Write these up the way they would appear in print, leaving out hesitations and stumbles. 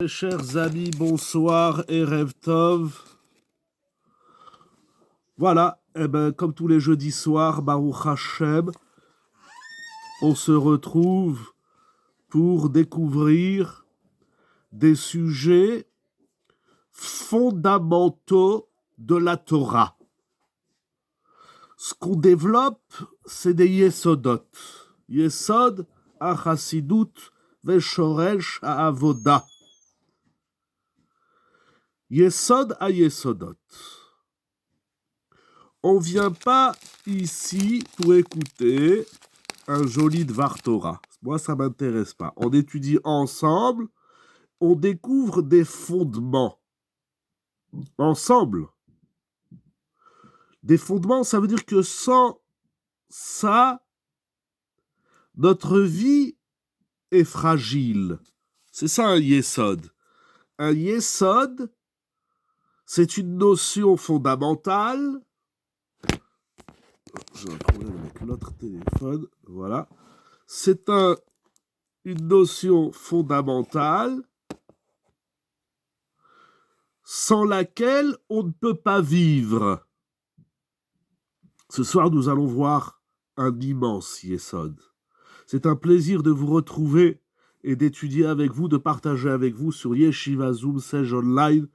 Mes chers amis, bonsoir, Erev Tov. Voilà, comme tous les jeudis soirs, Baruch Hashem, on se retrouve pour découvrir des sujets fondamentaux de la Torah. Ce qu'on développe, c'est des Yesodot. Yesod, Achasidut, Veshoresh, Avoda. Yesod à Yesodot. On vient pas ici pour écouter un joli Dvar Torah. Moi, ça m'intéresse pas. On étudie ensemble, on découvre des fondements. Ensemble. Des fondements, ça veut dire que sans ça, notre vie est fragile. C'est ça un Yesod. Un Yesod, c'est une notion fondamentale. J'ai un problème avec l'autre téléphone. Voilà. C'est une notion fondamentale sans laquelle on ne peut pas vivre. Ce soir, nous allons voir un immense Yesod. C'est un plaisir de vous retrouver et d'étudier avec vous, de partager avec vous sur Yeshiva Zoom Sage Online.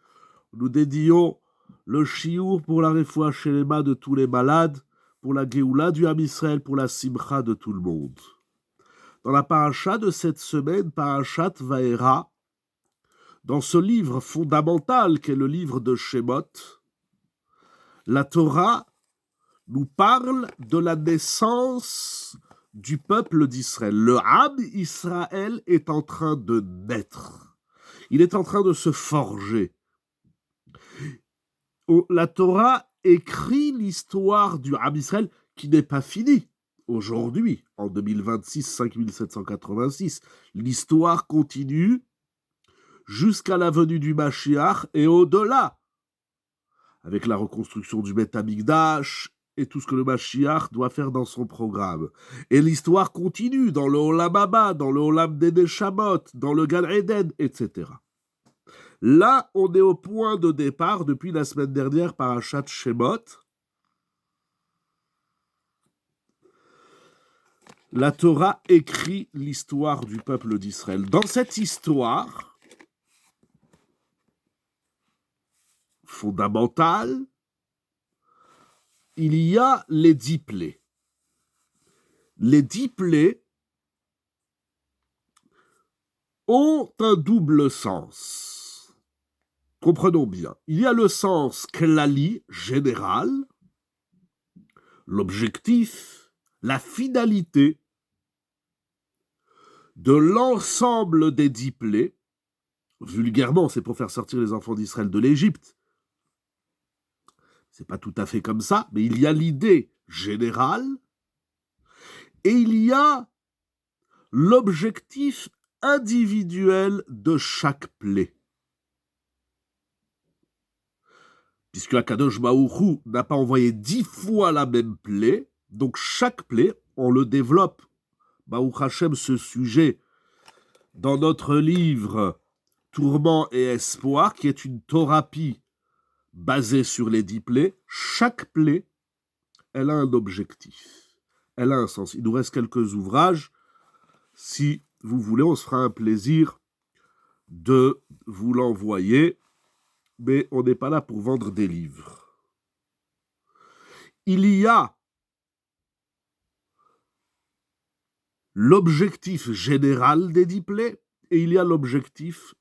Nous dédions le Shiur pour la Refoua Shelema de tous les malades, pour la Géoula du Ham Israël, pour la Simcha de tout le monde. Dans la paracha de cette semaine, Parashat Vaera, dans ce livre fondamental qu'est le livre de Shemot, la Torah nous parle de la naissance du peuple d'Israël. Le Ham Israël est en train de naître. Il est en train de se forger. La Torah écrit l'histoire du Ham Israël qui n'est pas finie. Aujourd'hui, en 2026, 5786, l'histoire continue jusqu'à la venue du Mashiach et au-delà, avec la reconstruction du Beth Amikdash et tout ce que le Mashiach doit faire dans son programme. Et l'histoire continue dans le Olam Haba, dans le Olam des Neshamot, dans le Gan Eden, etc. Là, on est au point de départ depuis la semaine dernière par Parashat Shemot. La Torah écrit l'histoire du peuple d'Israël. Dans cette histoire fondamentale, il y a les 10 plaies. Les 10 plaies ont un double sens. Comprenons bien. Il y a le sens klali, général, l'objectif, la finalité de l'ensemble des 10 plaies. Vulgairement, c'est pour faire sortir les enfants d'Israël de l'Égypte. C'est pas tout à fait comme ça, mais il y a l'idée générale et il y a l'objectif individuel de chaque plaie. Puisque Akadosh Baruch Hu n'a pas envoyé 10 fois la même plaie, donc chaque plaie, on le développe. Baruch Hashem, ce sujet, dans notre livre Tourment et Espoir, qui est une thérapie basée sur les 10 plaies, chaque plaie, elle a un objectif, elle a un sens. Il nous reste quelques ouvrages. Si vous voulez, on se fera un plaisir de vous l'envoyer, mais on n'est pas là pour vendre des livres. Il y a l'objectif général des 10 plaies et il y a l'objectif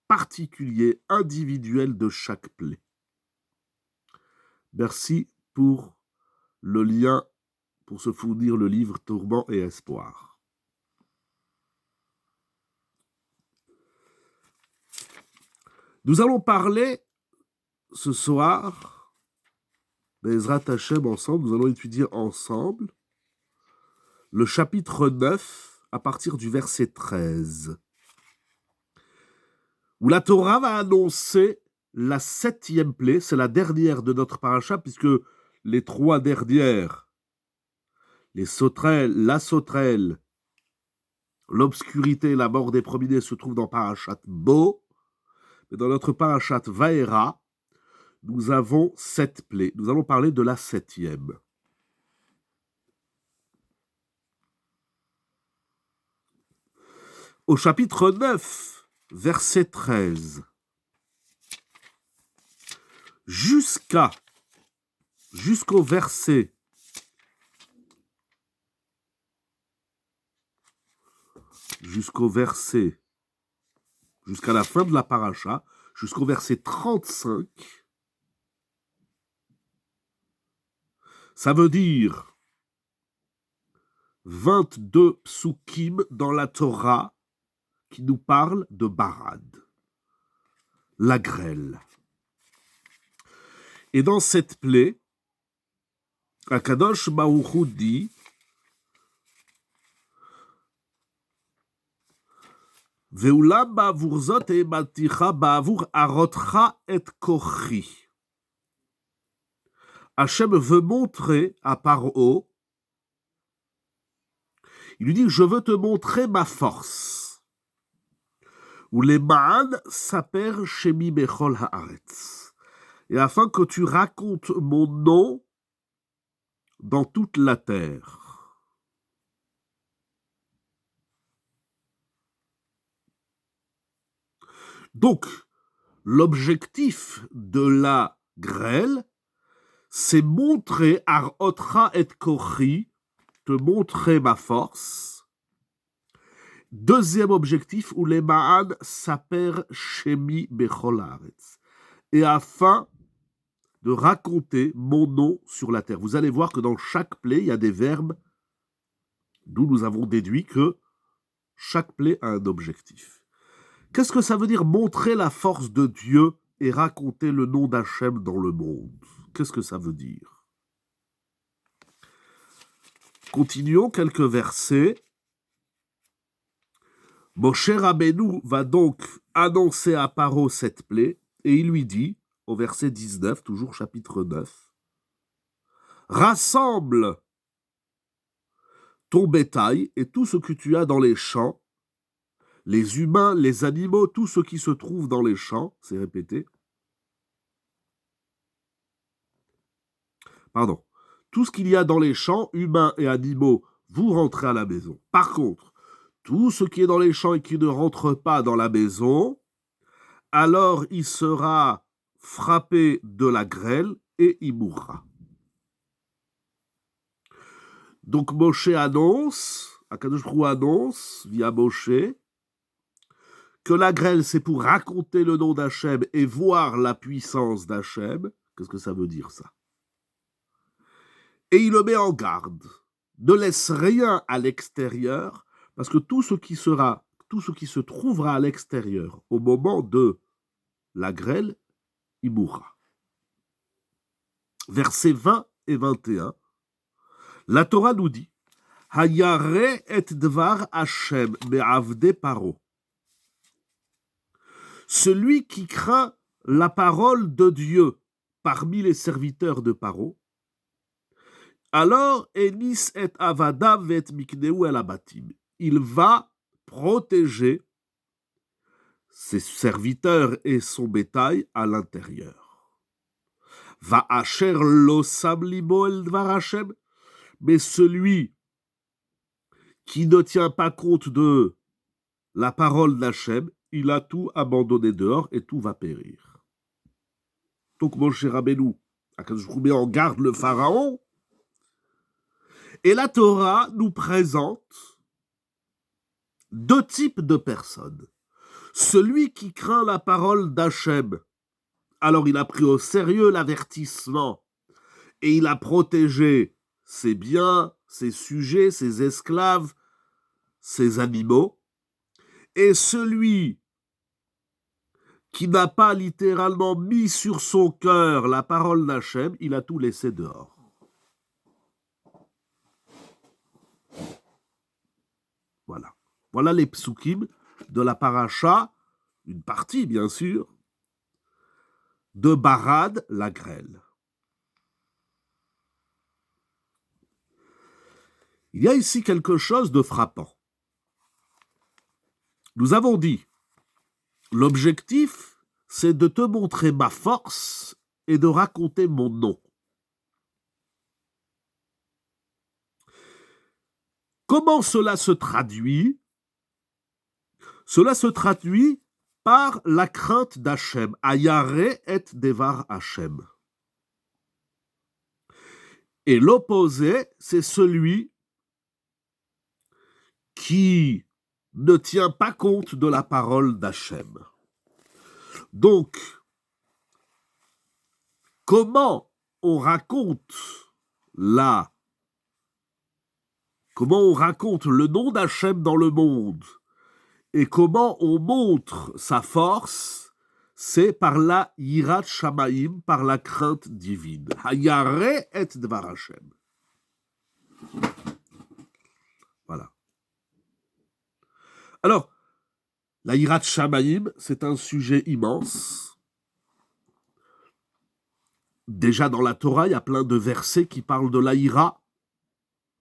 particulier, individuel de chaque plaie. Merci pour le lien pour se fournir le livre Tourment et Espoir. Nous allons parler ce soir, Bezrat Hashem ensemble, nous allons étudier ensemble le chapitre 9 à partir du verset 13, où la Torah va annoncer la 7e plaie, c'est la dernière de notre paracha, puisque les 3 dernières, les sauterelles, la sauterelle, l'obscurité et la mort des premiers-nés se trouvent dans Parashat Bo. Mais dans notre parashat Vaera, nous avons 7 plaies. Nous allons parler de la 7e. Au chapitre 9, verset 13, jusqu'au verset jusqu'à la fin de la paracha, jusqu'au verset 35, ça veut dire 22 psukim dans la Torah qui nous parlent de Barad, la grêle. Et dans cette plaie, Akadosh Baruch Hu dit Ve'ulam ba'avur zot e'emalticha ba'avur arotcha et kochi. Hachem veut montrer à Paro, il lui dit, je veux te montrer ma force. Ou les ma'an saper shemi bechol haaretz. Et afin que tu racontes mon nom dans toute la terre. Donc, l'objectif de la grêle, c'est montrer Arotra et Kochi, te montrer ma force. Deuxième objectif, ou les ma'an saper shemi bechol haaretz. Et afin de raconter mon nom sur la terre. Vous allez voir que dans chaque plaie, il y a des verbes, d'où nous avons déduit que chaque plaie a un objectif. Qu'est-ce que ça veut dire montrer la force de Dieu et raconter le nom d'Hachem dans le monde? Qu'est-ce que ça veut dire? Continuons quelques versets. Moshe Rabbeinu va donc annoncer à Paro cette plaie et il lui dit, au verset 19, toujours chapitre 9, rassemble ton bétail et tout ce que tu as dans les champs, les humains, les animaux, tout ce qui se trouve dans les champs, c'est répété. Pardon. Tout ce qu'il y a dans les champs, humains et animaux, vous rentrez à la maison. Par contre, tout ce qui est dans les champs et qui ne rentre pas dans la maison, alors il sera frappé de la grêle et il mourra. Donc Moshe annonce, Akadosh Baruch Hu annonce via Moshe que la grêle c'est pour raconter le nom d'Hachem et voir la puissance d'Hachem. Qu'est-ce que ça veut dire ça? Et il le met en garde. Ne laisse rien à l'extérieur, parce que tout ce qui se trouvera à l'extérieur au moment de la grêle, il mourra. Versets 20 et 21, la Torah nous dit Hayare et dvar Hashem me'avde paro. Celui qui craint la parole de Dieu parmi les serviteurs de Paro, alors Enis et Avadav et Mikneu el Abatim. Il va protéger ses serviteurs et son bétail à l'intérieur. Va asher lo sam libo el dvar Hashem. Mais celui qui ne tient pas compte de la parole d'Hachem, il a tout abandonné dehors et tout va périr. Donc Moshe Rabbeinu, je vous mets en garde le pharaon, et la Torah nous présente 2 types de personnes. Celui qui craint la parole d'Hachem, alors il a pris au sérieux l'avertissement et il a protégé ses biens, ses sujets, ses esclaves, ses animaux. Et celui qui n'a pas littéralement mis sur son cœur la parole d'Hachem, il a tout laissé dehors. Voilà. Voilà les psukim de la paracha, une partie bien sûr, de Barad, la grêle. Il y a ici quelque chose de frappant. Nous avons dit, l'objectif, c'est de te montrer ma force et de raconter mon nom. Comment cela se traduit? Cela se traduit par la crainte d'Hachem. Ayare et devar Hachem. Et l'opposé, c'est celui qui ne tient pas compte de la parole d'Hachem. Donc, comment on raconte le nom d'Hachem dans le monde et comment on montre sa force, c'est par la yirat shamaim, par la crainte divine. Hayare et dvar Hashem. Voilà. Alors, la yirat shamaim, c'est un sujet immense. Déjà dans la Torah, il y a plein de versets qui parlent de la yira.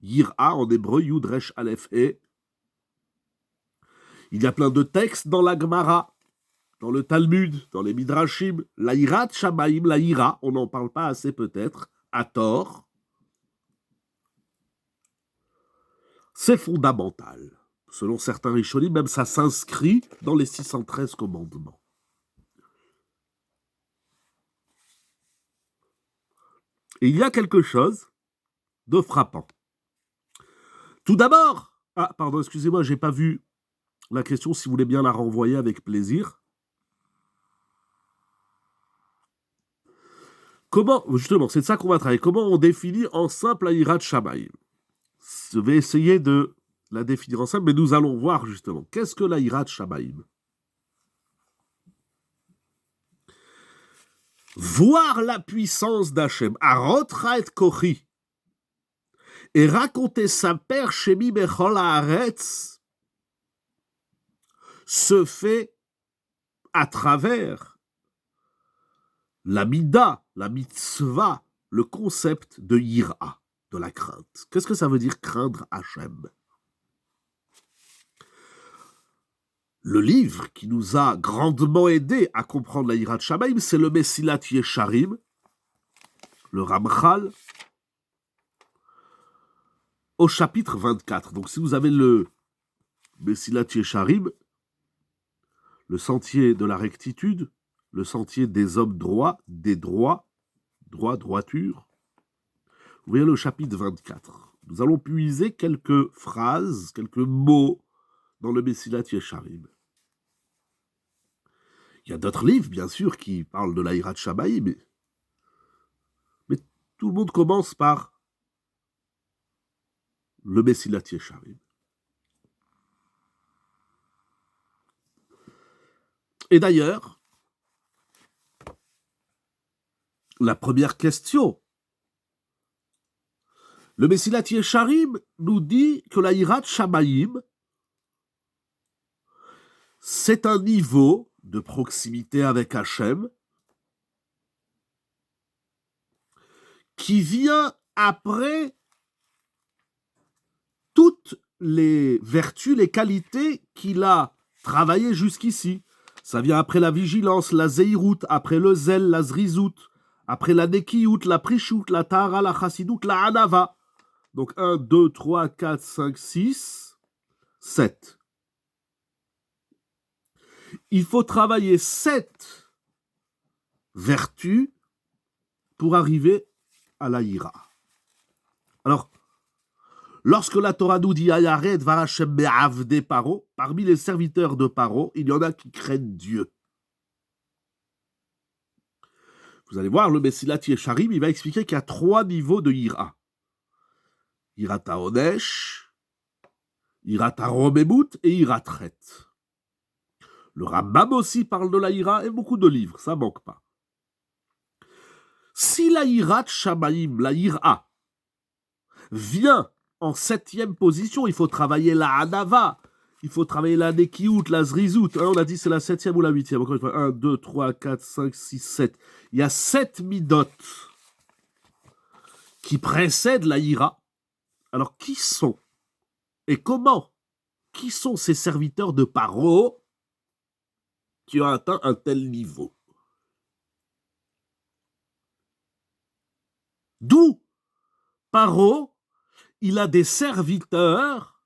Yira en hébreu, Yud Resh Aleph He. Il y a plein de textes dans la Gemara, dans le Talmud, dans les Midrashim. La yirat shamaim, la yira, on n'en parle pas assez peut-être, à tort. C'est fondamental. Selon certains Rishonim, même ça s'inscrit dans les 613 commandements. Et il y a quelque chose de frappant. Tout d'abord, excusez-moi, j'ai pas vu la question, si vous voulez bien la renvoyer avec plaisir. Comment, justement, c'est de ça qu'on va travailler. Comment on définit en simple la yirat shamaim? Je vais essayer de la définir en simple, mais nous allons voir justement. Qu'est-ce que la yirat shamaim? Voir la puissance d'Hachem, arotra et kochi, et raconter sa père Shemi Bechol Haaretz, se fait à travers la mida, la mitzvah, le concept de yira, de la crainte. Qu'est-ce que ça veut dire craindre Hachem? Le livre qui nous a grandement aidé à comprendre la yirat shamaim, c'est le Mesilat Yesharim, le Ramchal, au chapitre 24. Donc si vous avez le Mesilat Yesharim, le sentier de la rectitude, le sentier des hommes droits, des droiture, vous voyez le chapitre 24. Nous allons puiser quelques phrases, quelques mots dans le Mesilat Yesharim. Il y a d'autres livres, bien sûr, qui parlent de la yirat shamaim, mais tout le monde commence par le Mesilat Yesharim. Et d'ailleurs, la première question, le Mesilat Yesharim nous dit que la yirat shamaim, c'est un niveau de proximité avec Hachem qui vient après toutes les vertus, les qualités qu'il a travaillées jusqu'ici. Ça vient après la vigilance, la zeirut, après le zèle, la zrizout, après la nekiout, la prishout, la tahara, la chassidout, la hanava. Donc 1, 2, 3, 4, 5, 6, 7. Il faut travailler 7 vertus pour arriver à la yira. Alors, lorsque la Torah nous dit Ayaret varachem be'avde paro, parmi les serviteurs de Paro, il y en a qui craignent Dieu. Vous allez voir, le Mesilat Yesharim, il va expliquer qu'il y a 3 niveaux de yira. Yirat haonesh, yirat haromemut et yirat chet. Le Rambam aussi parle de la yira et beaucoup de livres, ça manque pas. Si la yirat shamaim, la yira, vient en 7e position, il faut travailler la hanava, il faut travailler la nekiout, la zrizout. On a dit c'est la 7e ou la 8e. Encore une fois, 1, 2, 3, 4, 5, 6, 7. Il y a 7 midot qui précèdent la yira. Alors, qui sont et comment? Qui sont ces serviteurs de Paro qui ont atteint un tel niveau? D'où Paro, il a des serviteurs,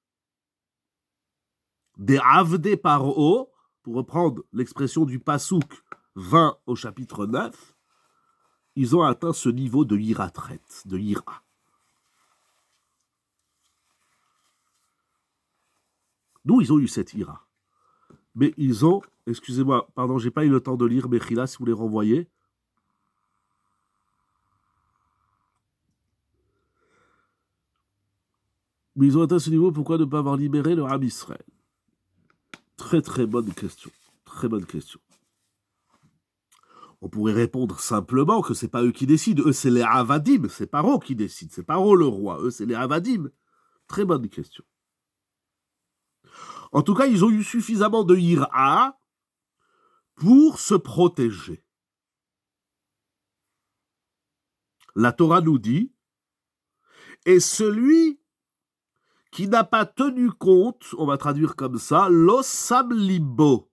des Avdé Paro, pour reprendre l'expression du Passouk 20 au chapitre 9, ils ont atteint ce niveau de hiratret, de hira. D'où ils ont eu cette ira. Mais ils ont, excusez-moi, pardon, j'ai pas eu le temps de lire Mechila, si vous les renvoyez. Mais ils ont atteint ce niveau, pourquoi ne pas avoir libéré le Ham Israël? Très très bonne question. Très bonne question. On pourrait répondre simplement que c'est pas eux qui décident. Eux, c'est les Avadim. C'est Paro qui décide. C'est Paro le roi. Eux, c'est les Avadim. Très bonne question. En tout cas, ils ont eu suffisamment de hira pour se protéger. La Torah nous dit, et celui qui n'a pas tenu compte, on va traduire comme ça, l'osam libo.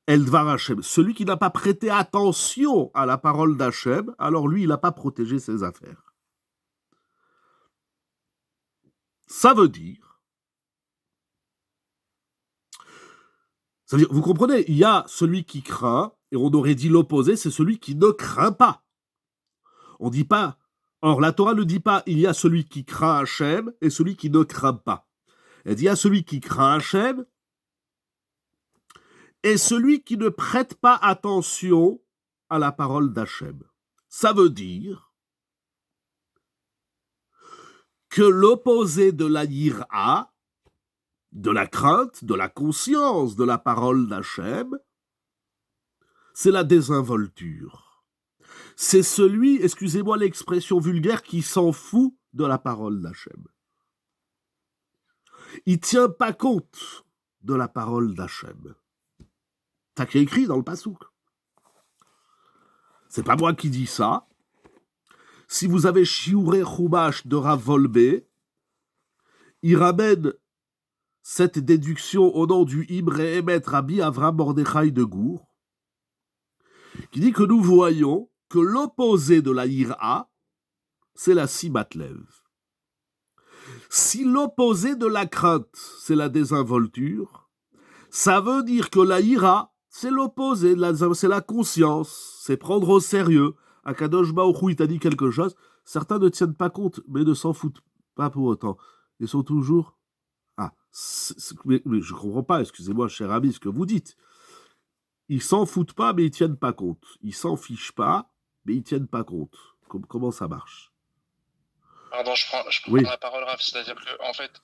Eldvar Hashem, celui qui n'a pas prêté attention à la parole d'Hachem, alors lui, il n'a pas protégé ses affaires. Ça veut dire, vous comprenez, il y a celui qui craint, et on aurait dit l'opposé, c'est celui qui ne craint pas. On dit pas, or la Torah ne dit pas, il y a celui qui craint Hachem et celui qui ne craint pas. Elle dit, il y a celui qui craint Hachem et celui qui ne prête pas attention à la parole d'Hachem. Ça veut dire que l'opposé de la yira, de la crainte, de la conscience de la parole d'Hachem, c'est la désinvolture. C'est celui, excusez-moi l'expression vulgaire, qui s'en fout de la parole d'Hachem. Il ne tient pas compte de la parole d'Hachem. C'est qui est écrit dans le Passouk. C'est pas moi qui dis ça. Si vous avez Shiurei Chumash de Rav Wolbe, il ramène cette déduction au nom du Imre Emet Rabbi Avram Mordechai de Gour, qui dit que nous voyons que l'opposé de la Yira, c'est la Simatlev. Si l'opposé de la crainte, c'est la désinvolture, ça veut dire que la Yira, c'est l'opposé, c'est la conscience, c'est prendre au sérieux. Akadosh Baruch Hu, il t'a dit quelque chose, certains ne tiennent pas compte, mais ne s'en foutent pas pour autant. Ils sont toujours... mais je ne comprends pas, excusez-moi, cher ami, ce que vous dites. Ils s'en foutent pas, mais ils tiennent pas compte. Ils s'en fichent pas, mais ils tiennent pas compte. Comment ça marche? Pardon, je prends la parole, Raph. C'est-à-dire que, en fait,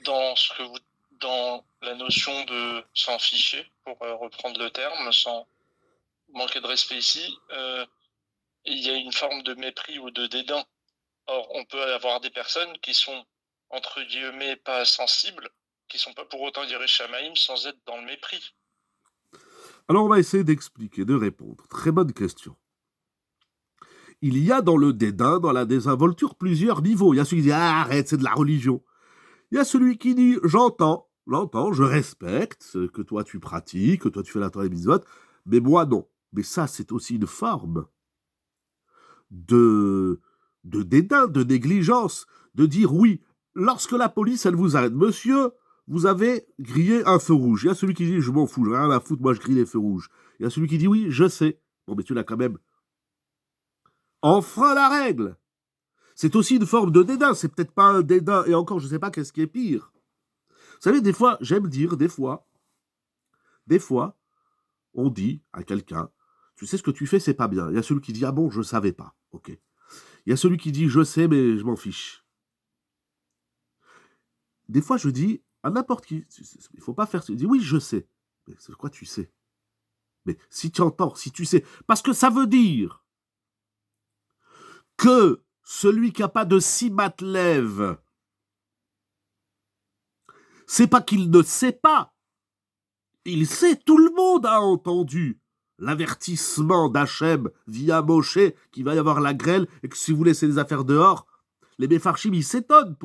dans la notion de s'en ficher, pour reprendre le terme, sans manquer de respect ici, il y a une forme de mépris ou de dédain. Or, on peut avoir des personnes qui sont, entre guillemets, pas sensibles, qui sont pas pour autant Yirei Shamaïm, sans être dans le mépris. Alors, on va essayer d'expliquer, de répondre. Très bonne question. Il y a dans le dédain, dans la désinvolture, plusieurs niveaux. Il y a celui qui dit « arrête, c'est de la religion ». Il y a celui qui dit « j'entends, je respecte ce que toi tu pratiques, que toi tu fais la Torah et mitzvot, mais moi non ». Mais ça, c'est aussi une forme de dédain, de négligence, de dire oui, lorsque la police, elle vous arrête, monsieur, vous avez grillé un feu rouge. Il y a celui qui dit, je m'en fous, j'ai rien à foutre, moi je grille les feux rouges. Il y a celui qui dit, oui, je sais. Bon, mais tu l'as quand même enfreint la règle. C'est aussi une forme de dédain, c'est peut-être pas un dédain, et encore, je sais pas qu'est-ce qui est pire. Vous savez, des fois, j'aime dire, des fois, on dit à quelqu'un, tu sais ce que tu fais, c'est pas bien. Il y a celui qui dit, ah bon, je savais pas. Ok. Il y a celui qui dit, je sais, mais je m'en fiche. Des fois, je dis à n'importe qui, il faut pas faire ça. Il dit, oui, je sais. Mais c'est quoi tu sais? Mais si tu entends, si tu sais, parce que ça veut dire que celui qui n'a pas de simatlev, c'est pas qu'il ne sait pas. Il sait, tout le monde a entendu l'avertissement d'Hachem via Moshe qu'il va y avoir la grêle et que si vous laissez les affaires dehors, les Mefarchim, ils s'étonnent.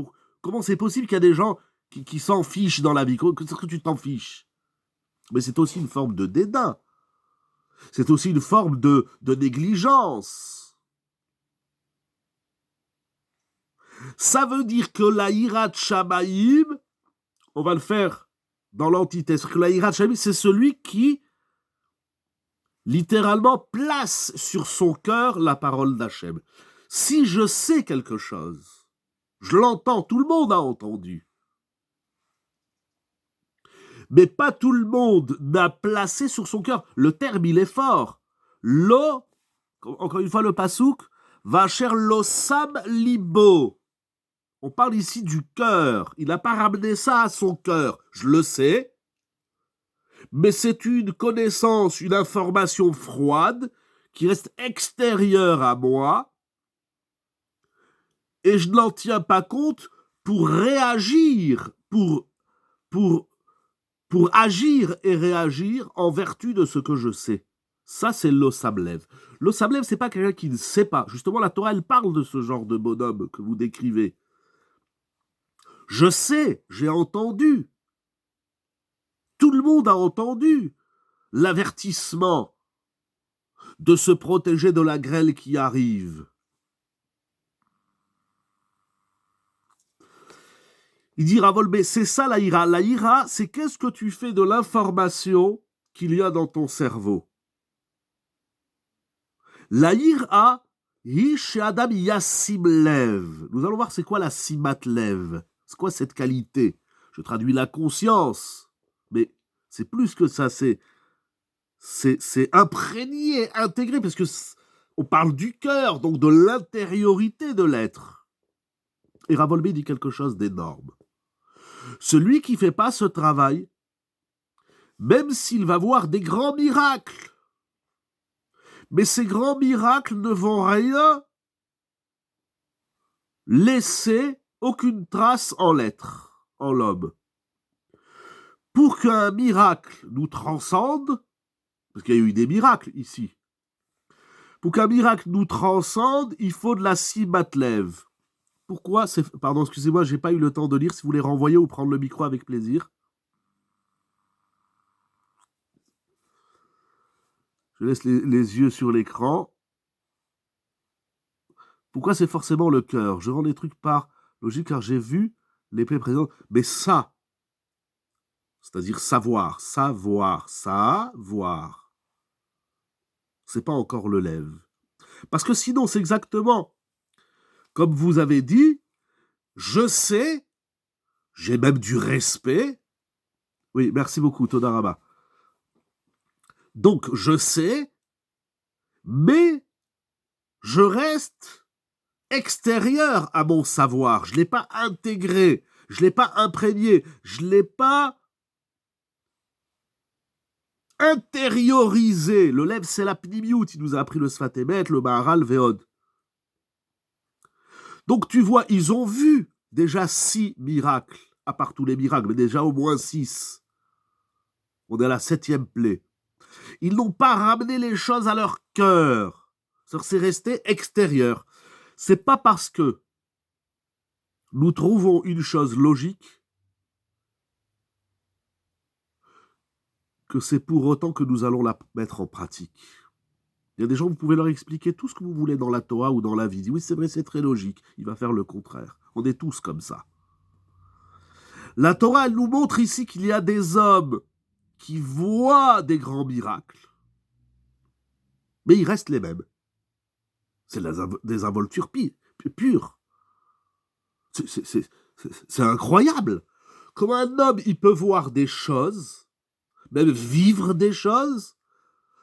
Comment c'est possible qu'il y a des gens qui s'en fichent dans la vie? Qu'est-ce que tu t'en fiches? Mais c'est aussi une forme de dédain. C'est aussi une forme de négligence. Ça veut dire que la Hirat Shamayim, on va le faire dans l'antithèse, que la Hirat Shamayim, c'est celui qui littéralement place sur son cœur la parole d'Hachem. Si je sais quelque chose, je l'entends, tout le monde a entendu. Mais pas tout le monde n'a placé sur son cœur. Le terme, il est fort. Lo, encore une fois le pasouk, vacher lo sam libo. On parle ici du cœur. Il n'a pas ramené ça à son cœur. Je le sais. Mais c'est une connaissance, une information froide qui reste extérieure à moi et je n'en tiens pas compte pour réagir, pour agir et réagir en vertu de ce que je sais. Ça, c'est l'Osamlev. L'Osamlev, c'est pas quelqu'un qui ne sait pas. Justement, la Torah, elle parle de ce genre de bonhomme que vous décrivez. Je sais, j'ai entendu. Tout le monde a entendu l'avertissement de se protéger de la grêle qui arrive. Il dit Ravolbé, c'est ça la ira. La ira, c'est qu'est-ce que tu fais de l'information qu'il y a dans ton cerveau. La ira, hi adam yassim lev. Nous allons voir c'est quoi la simat lev. C'est quoi cette qualité? Je traduis la conscience, mais c'est plus que ça, c'est imprégné, intégré, parce que on parle du cœur, donc de l'intériorité de l'être. Et Ravolbé dit quelque chose d'énorme. Celui qui ne fait pas ce travail, même s'il va voir des grands miracles, mais ces grands miracles ne vont rien laisser, aucune trace en l'être, en l'homme. Pour qu'un miracle nous transcende, parce qu'il y a eu des miracles ici, pour qu'un miracle nous transcende, il faut de la simatlev. Pourquoi Pardon, excusez-moi, j'ai pas eu le temps de lire. Si vous voulez renvoyer ou prendre le micro avec plaisir. Je laisse les yeux sur l'écran. Pourquoi c'est forcément le cœur? Je rends les trucs par logique car j'ai vu l'épée présente. Mais ça, c'est-à-dire savoir, c'est pas encore le lève. Parce que sinon, c'est exactement comme vous avez dit, je sais, j'ai même du respect. Oui, merci beaucoup, Todaraba. Donc, je sais, mais je reste extérieur à mon savoir. Je ne l'ai pas intégré, je ne l'ai pas imprégné, je ne l'ai pas intériorisé. Le lève, c'est la pnimiout. Il nous a appris le Sfatemet, le Maharal, Veod. Donc, tu vois, ils ont vu déjà 6 miracles, à part tous les miracles, mais déjà au moins 6. On est à la 7e plaie. Ils n'ont pas ramené les choses à leur cœur. C'est resté extérieur. C'est pas parce que nous trouvons une chose logique que c'est pour autant que nous allons la mettre en pratique. Il y a des gens, vous pouvez leur expliquer tout ce que vous voulez dans la Torah ou dans la vie. Oui, c'est vrai, c'est très logique. Il va faire le contraire. On est tous comme ça. La Torah, elle nous montre ici qu'il y a des hommes qui voient des grands miracles, mais ils restent les mêmes. C'est la désinvolture pure. C'est incroyable. Comment un homme, il peut voir des choses, même vivre des choses,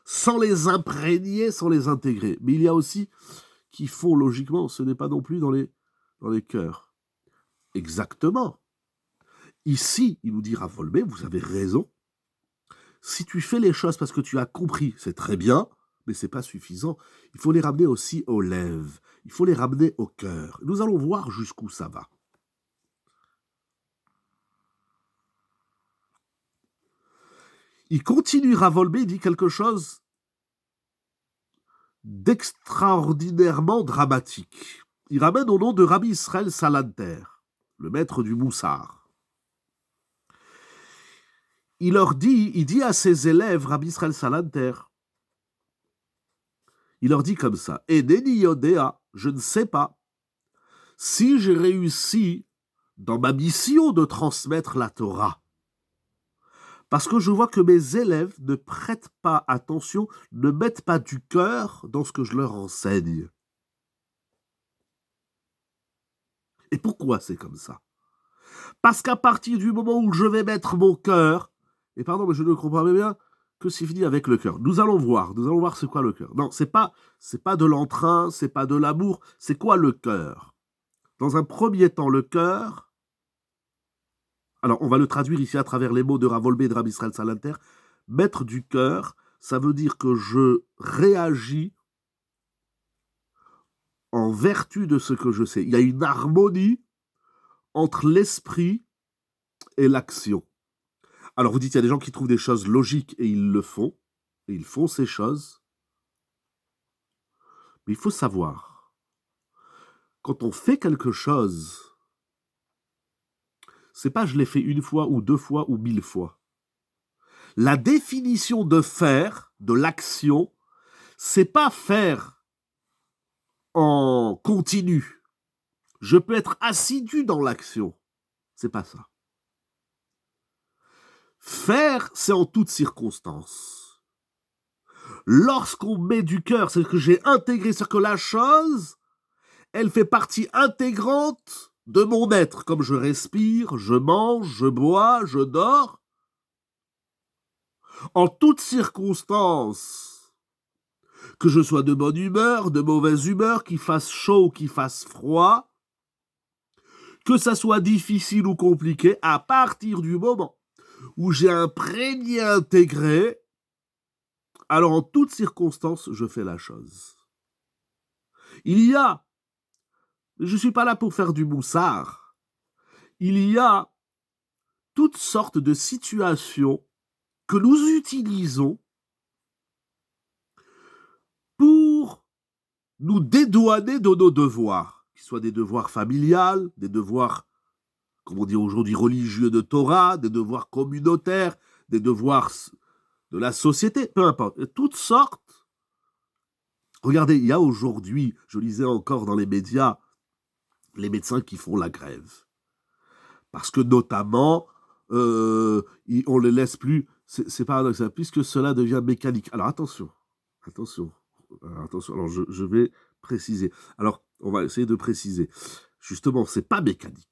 sans les imprégner, sans les intégrer. Mais il y a aussi qui font logiquement, ce n'est pas non plus dans les cœurs. Exactement. Ici, il nous dit Ravolbé, vous avez raison. Si tu fais les choses parce que tu as compris, c'est très bien, mais ce n'est pas suffisant. Il faut les ramener aussi aux lèvres. Il faut les ramener au cœur. Nous allons voir jusqu'où ça va. Il continue, Ravolbé, il dit quelque chose d'extraordinairement dramatique. Il ramène au nom de Rabbi Israël Salanter, le maître du Moussar. Il dit à ses élèves, Rabbi Israël Salanter, Il leur dit comme ça, Eneni yodea, je ne sais pas si j'ai réussi dans ma mission de transmettre la Torah. Parce que je vois que mes élèves ne prêtent pas attention, ne mettent pas du cœur dans ce que je leur enseigne. Et pourquoi c'est comme ça? Parce qu'à partir du moment où je vais mettre mon cœur, et pardon, mais je ne comprends pas bien que c'est fini avec le cœur. Nous allons voir c'est quoi le cœur. Non, c'est pas de l'entrain, c'est pas de l'amour, c'est quoi le cœur? Dans un premier temps, le cœur, alors on va le traduire ici à travers les mots de Rav Wolbe et de Rabbi Israël Salanter, mettre du cœur, ça veut dire que je réagis en vertu de ce que je sais. Il y a une harmonie entre l'esprit et l'action. Alors vous dites, il y a des gens qui trouvent des choses logiques et ils le font, et ils font ces choses. Mais il faut savoir, quand on fait quelque chose, c'est pas je l'ai fait une fois ou deux fois ou 1000 fois. La définition de faire, de l'action, c'est pas faire en continu. Je peux être assidu dans l'action. C'est pas ça. Faire, c'est en toutes circonstances. Lorsqu'on met du cœur, c'est que j'ai intégré, c'est que la chose, elle fait partie intégrante de mon être. Comme je respire, je mange, je bois, je dors. En toutes circonstances, que je sois de bonne humeur, de mauvaise humeur, qu'il fasse chaud ou qu'il fasse froid, que ça soit difficile ou compliqué, à partir du moment où j'ai imprégné, intégré, alors en toutes circonstances, je fais la chose. Je ne suis pas là pour faire du moussard, il y a toutes sortes de situations que nous utilisons pour nous dédouaner de nos devoirs, qu'ils soient des devoirs familiales, des devoirs, comme on dit aujourd'hui, religieux de Torah, des devoirs communautaires, des devoirs de la société, peu importe, toutes sortes. Regardez, il y a aujourd'hui, je lisais encore dans les médias, les médecins qui font la grève. Parce que notamment, on les laisse plus, c'est paradoxal, puisque cela devient mécanique. Alors attention, alors je vais préciser. Alors, on va essayer de préciser. Justement, c'est pas mécanique.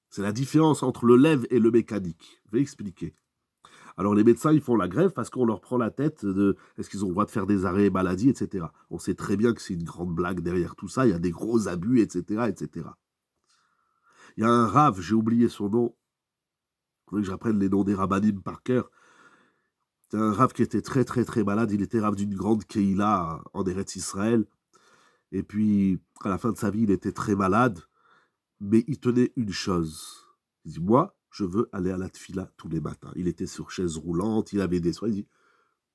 C'est la différence entre le lève et le mécanique. Je vais expliquer. Alors, les médecins, ils font la grève parce qu'on leur prend la tête de est-ce qu'ils ont le droit de faire des arrêts maladie, etc. On sait très bien que c'est une grande blague derrière tout ça. Il y a des gros abus, etc., etc. Il y a un rave, j'ai oublié son nom. Il faudrait que j'apprenne les noms des rabbinim par cœur. C'est un rave qui était très, très, très malade. Il était rave d'une grande Keïla en Eretz Israël. Et puis, à la fin de sa vie, il était très malade. Mais il tenait une chose. Il dit, moi, je veux aller à la tfila tous les matins. Il était sur chaise roulante, il avait des soins. Il dit,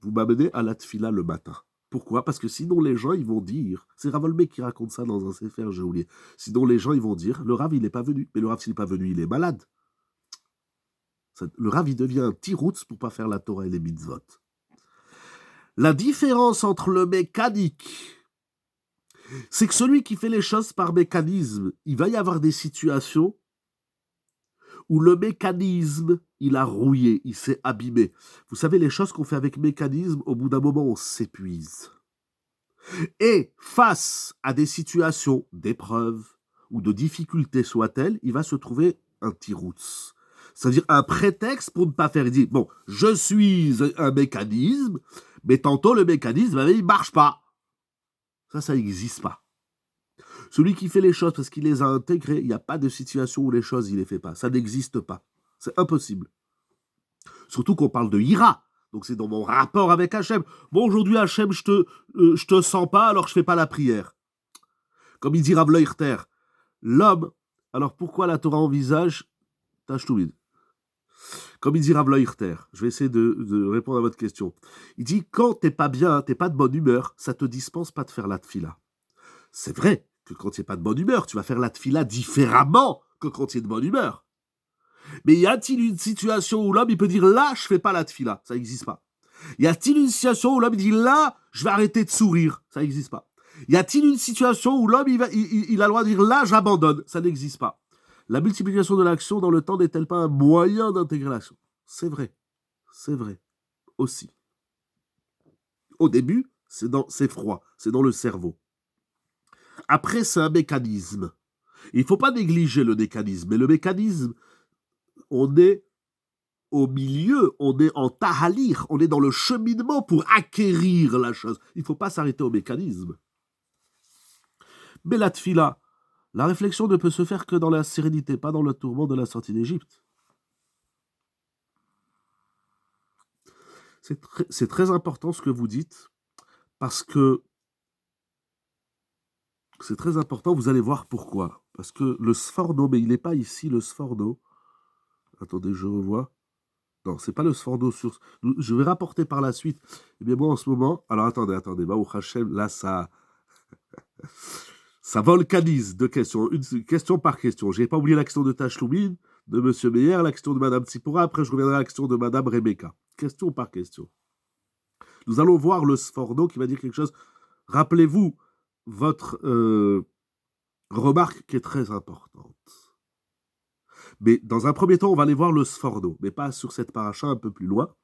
vous m'amenez à la tfila le matin. Pourquoi? Parce que sinon les gens, ils vont dire, c'est Rav Wolbe qui raconte ça dans un sefer, j'ai oublié. Sinon les gens, ils vont dire, le Rav, il n'est pas venu. Mais le Rav, s'il n'est pas venu, il est malade. Le Rav, il devient un tiroutz pour pas faire la Torah et les mitzvot. La différence entre le mécanique, c'est que celui qui fait les choses par mécanisme, il va y avoir des situations où le mécanisme, il a rouillé, il s'est abîmé. Vous savez, les choses qu'on fait avec mécanisme, au bout d'un moment, on s'épuise. Et face à des situations d'épreuve ou de difficulté soit-elle, il va se trouver un tiroutz. C'est-à-dire un prétexte pour ne pas faire dire, bon, je suis un mécanisme, mais tantôt le mécanisme, il ne marche pas. Ça n'existe pas. Celui qui fait les choses parce qu'il les a intégrées, il n'y a pas de situation où les choses, il ne les fait pas. Ça n'existe pas. C'est impossible. Surtout qu'on parle de ira. Donc c'est dans mon rapport avec Hachem. Bon, aujourd'hui, Hachem, je te sens pas, alors je fais pas la prière. Comme il dit Rav Leuchter, l'homme, alors pourquoi la Torah envisage Tashtoumid? Comme il dit Rav Leuchter, je vais essayer de répondre à votre question. Il dit, quand t'es pas bien, t'es pas de bonne humeur, ça te dispense pas de faire la tfila. C'est vrai que quand tu n'es pas de bonne humeur, tu vas faire la tfila différemment que quand tu es de bonne humeur. Mais y a-t-il une situation où l'homme il peut dire là, je fais pas la tfila? Ça n'existe pas. Y a-t-il une situation où l'homme dit là, je vais arrêter de sourire? Ça n'existe pas. Y a-t-il une situation où l'homme il a le droit de dire là, j'abandonne? Ça n'existe pas. La multiplication de l'action dans le temps n'est-elle pas un moyen d'intégrer l'action? C'est vrai aussi. Au début, c'est froid, c'est dans le cerveau. Après, c'est un mécanisme. Il ne faut pas négliger le mécanisme. Mais le mécanisme, on est au milieu, on est en tahalir, on est dans le cheminement pour acquérir la chose. Il ne faut pas s'arrêter au mécanisme. Mais la tfila, la réflexion ne peut se faire que dans la sérénité, pas dans le tourment de la sortie d'Égypte. C'est très important ce que vous dites, parce que c'est très important, vous allez voir pourquoi. Parce que le Sforno, mais il n'est pas ici, le Sforno. Attendez, je revois. Non, c'est pas le Sforno. Je vais rapporter par la suite. Eh bien, moi, en ce moment... Alors, attendez. Baruch Hashem, là, ça volcanise de questions. Question par question. Je n'ai pas oublié la question de Tachloumine, de M. Meyer, la question de Mme Tsipora. Après, je reviendrai à la question de Mme Rebecca. Question par question. Nous allons voir le Sforno qui va dire quelque chose. Rappelez-vous votre remarque qui est très importante. Mais dans un premier temps, on va aller voir le Sforno, mais pas sur cette paracha, un peu plus loin.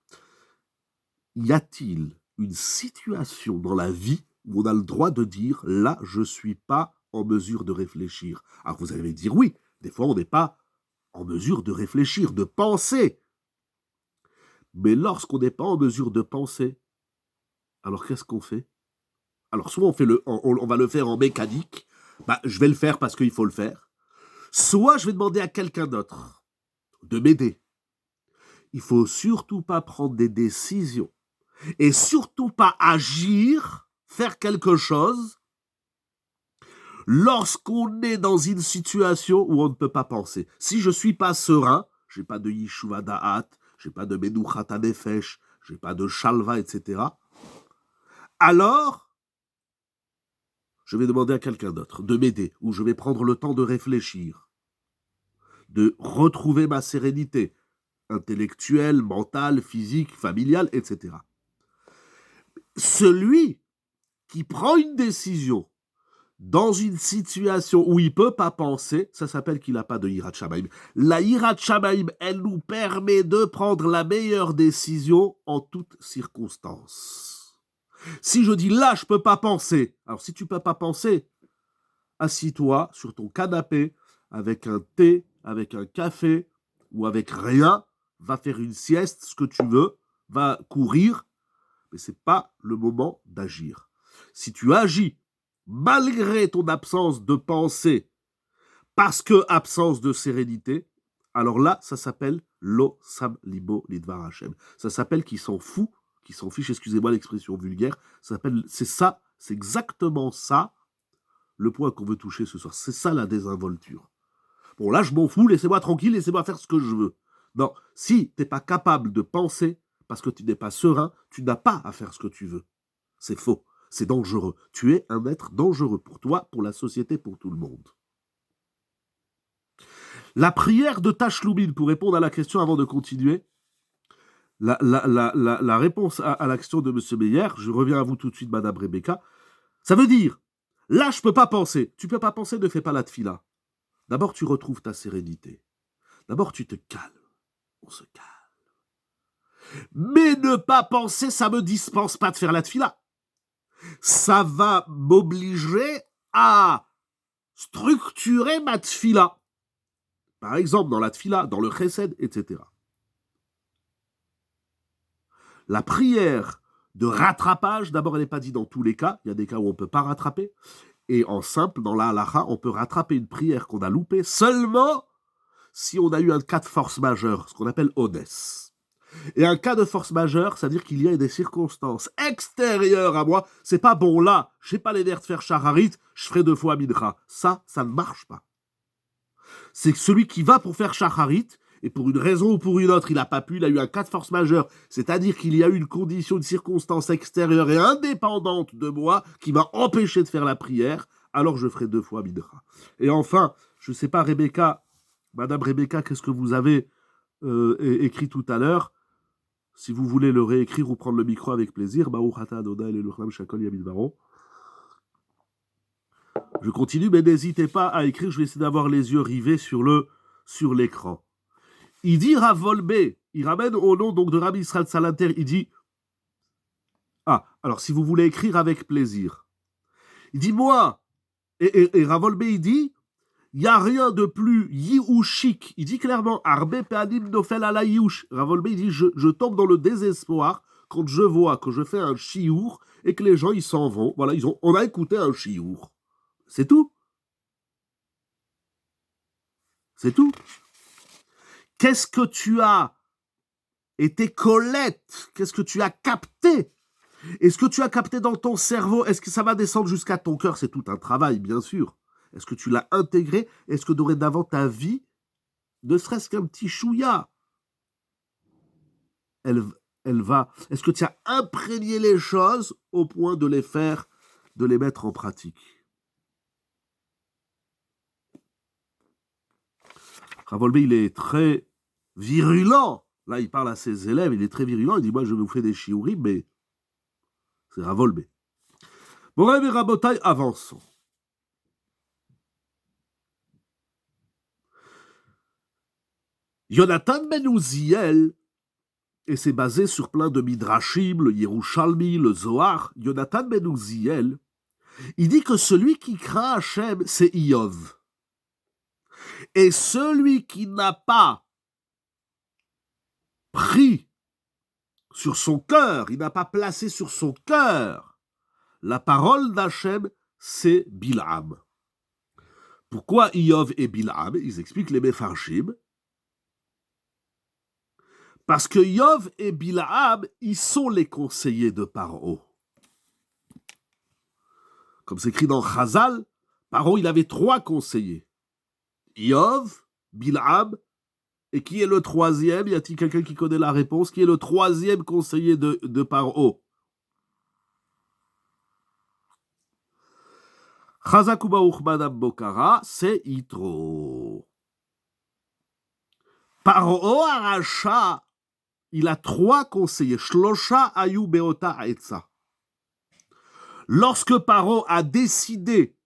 Y a-t-il une situation dans la vie où on a le droit de dire « là, je ne suis pas en mesure de réfléchir ». Alors vous allez dire oui, des fois on n'est pas en mesure de réfléchir, de penser. Mais lorsqu'on n'est pas en mesure de penser, alors qu'est-ce qu'on fait? Alors soit on va le faire en mécanique, je vais le faire parce qu'il faut le faire. Soit je vais demander à quelqu'un d'autre de m'aider. Il ne faut surtout pas prendre des décisions et surtout pas agir, faire quelque chose lorsqu'on est dans une situation où on ne peut pas penser. Si je ne suis pas serein, je n'ai pas de Yishuva Da'at, je n'ai pas de Menuchat HaNefesh, je n'ai pas de Shalva, etc., alors je vais demander à quelqu'un d'autre de m'aider, ou je vais prendre le temps de réfléchir, de retrouver ma sérénité intellectuelle, mentale, physique, familiale, etc. Celui qui prend une décision dans une situation où il ne peut pas penser, ça s'appelle qu'il n'a pas de Yirat Shamayim. La Yirat Shamayim, elle nous permet de prendre la meilleure décision en toutes circonstances. Si je dis là, je ne peux pas penser, alors si tu ne peux pas penser, assis-toi sur ton canapé avec un thé, avec un café ou avec rien, va faire une sieste, ce que tu veux, va courir, mais ce n'est pas le moment d'agir. Si tu agis malgré ton absence de pensée, parce que absence de sérénité, alors là, ça s'appelle lo sam libo lidvar Hashem. Ça s'appelle qui s'en fout, qui s'en fiche, excusez-moi l'expression vulgaire, c'est exactement ça, le point qu'on veut toucher ce soir. C'est ça la désinvolture. Bon, là, je m'en fous, laissez-moi tranquille, laissez-moi faire ce que je veux. Non, si tu n'es pas capable de penser, parce que tu n'es pas serein, tu n'as pas à faire ce que tu veux. C'est faux, c'est dangereux. Tu es un être dangereux pour toi, pour la société, pour tout le monde. La prière de Tachloumine, pour répondre à la question avant de continuer, la réponse à la question de M. Meyer, je reviens à vous tout de suite, Madame Rebecca, ça veut dire, là, je ne peux pas penser. Tu ne peux pas penser, ne fais pas la tfila. D'abord, tu retrouves ta sérénité. D'abord, tu te calmes. On se calme. Mais ne pas penser, ça ne me dispense pas de faire la tfila. Ça va m'obliger à structurer ma tfila. Par exemple, dans la tfila, dans le chesed, etc. La prière de rattrapage, d'abord, elle n'est pas dite dans tous les cas. Il y a des cas où on ne peut pas rattraper. Et en simple, dans la halacha, on peut rattraper une prière qu'on a loupée seulement si on a eu un cas de force majeure, ce qu'on appelle Odès. Et un cas de force majeure, c'est-à-dire qu'il y a des circonstances extérieures à moi. C'est pas bon là, j'ai pas les nerfs de faire shacharit, je ferai 2 fois midra. Ça ne marche pas. C'est que celui qui va pour faire shacharit, et pour une raison ou pour une autre, il n'a pas pu, il a eu un cas de force majeure, c'est-à-dire qu'il y a eu une condition, une circonstance extérieure et indépendante de moi qui m'a empêché de faire la prière, alors je ferai 2 fois midra. Et enfin, je ne sais pas, Rebecca, Madame Rebecca, qu'est-ce que vous avez écrit tout à l'heure? Si vous voulez le réécrire ou prendre le micro avec plaisir, Baruch Ata Adonai Eloheinu Shakol Yamid Baro. Je continue, mais n'hésitez pas à écrire, je vais essayer d'avoir les yeux rivés sur l'écran. Il dit Rav Wolbe, il ramène au nom donc de Rabbi Israël Salanter, il dit alors si vous voulez écrire avec plaisir, il dit moi, et Rav Wolbe il dit, il n'y a rien de plus yiouchik, il dit clairement, Arbe Peadim Nofel ala yiouch. Rav Wolbe il dit, je tombe dans le désespoir quand je vois que je fais un chiour et que les gens ils s'en vont, voilà, on a écouté un chiour. C'est tout. C'est tout. Qu'est-ce que tu as été Colette? Qu'est-ce que tu as capté? Est-ce que tu as capté dans ton cerveau? Est-ce que ça va descendre jusqu'à ton cœur? C'est tout un travail, bien sûr. Est-ce que tu l'as intégré? Est-ce que dorénavant ta vie, ne serait-ce qu'un petit chouïa, elle va... Est-ce que tu as imprégné les choses au point de les mettre en pratique? Rav Wolbe, il est très virulent. Là, il parle à ses élèves, il est très virulent. Il dit, moi, je vais vous faire des shiurim, mais c'est Rav Wolbe. Morav et Rabotai, avançons. Yonatan ben Uziel, et c'est basé sur plein de midrashim, le Yerushalmi, le Zohar. Yonatan ben Uziel, il dit que celui qui craint Hachem, c'est Iyov. Et celui qui n'a pas pris sur son cœur, il n'a pas placé sur son cœur la parole d'Hachem, c'est Bil'am. Pourquoi Iyov et Bil'am? Ils expliquent les Mefarshim. Parce que Iyov et Bil'am, ils sont les conseillers de Paro. Comme c'est écrit dans Chazal, Paro, il avait 3 conseillers. Iyov, Bil'am, et qui est le 3e? Y a-t-il quelqu'un qui connaît la réponse? Qui est le 3e conseiller de Paro? Chazakuba Uchmadam Bokara, c'est Yitro. Paro Aracha, il a 3 conseillers. Shlosha Ayu Beota Etza. Lorsque Paro a décidé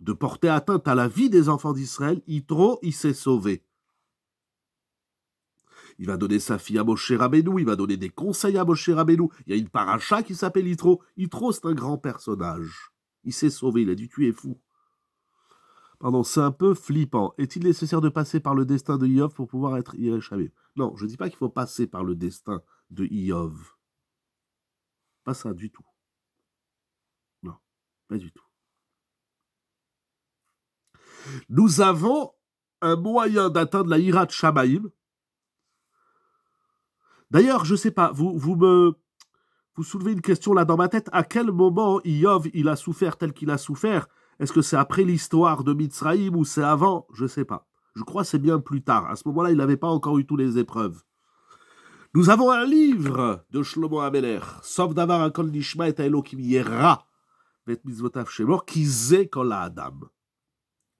de porter atteinte à la vie des enfants d'Israël, Yitro, il s'est sauvé. Il va donner sa fille à Moshe Rabbeinu, il va donner des conseils à Moshe Rabbeinu. Il y a une paracha qui s'appelle Yitro. Yitro, c'est un grand personnage. Il s'est sauvé, il a dit « tu es fou ». Pardon, c'est un peu flippant. Est-il nécessaire de passer par le destin de Iyov pour pouvoir être Yereshamim? Non, je ne dis pas qu'il faut passer par le destin de Iyov. Pas ça du tout. Non, pas du tout. Nous avons un moyen d'atteindre la Hirat Shamayim. D'ailleurs, je ne sais pas, vous soulevez une question là dans ma tête. À quel moment Iyov il a souffert tel qu'il a souffert? Est-ce que c'est après l'histoire de Mitzraïm ou c'est avant? Je ne sais pas. Je crois que c'est bien plus tard. À ce moment-là, il n'avait pas encore eu toutes les épreuves. Nous avons un livre de Shlomo Ameler, Sof Davar Akol Nishma et Elokim Yera, Vet Mitzvotav Shemor, Kizé Kol Adam.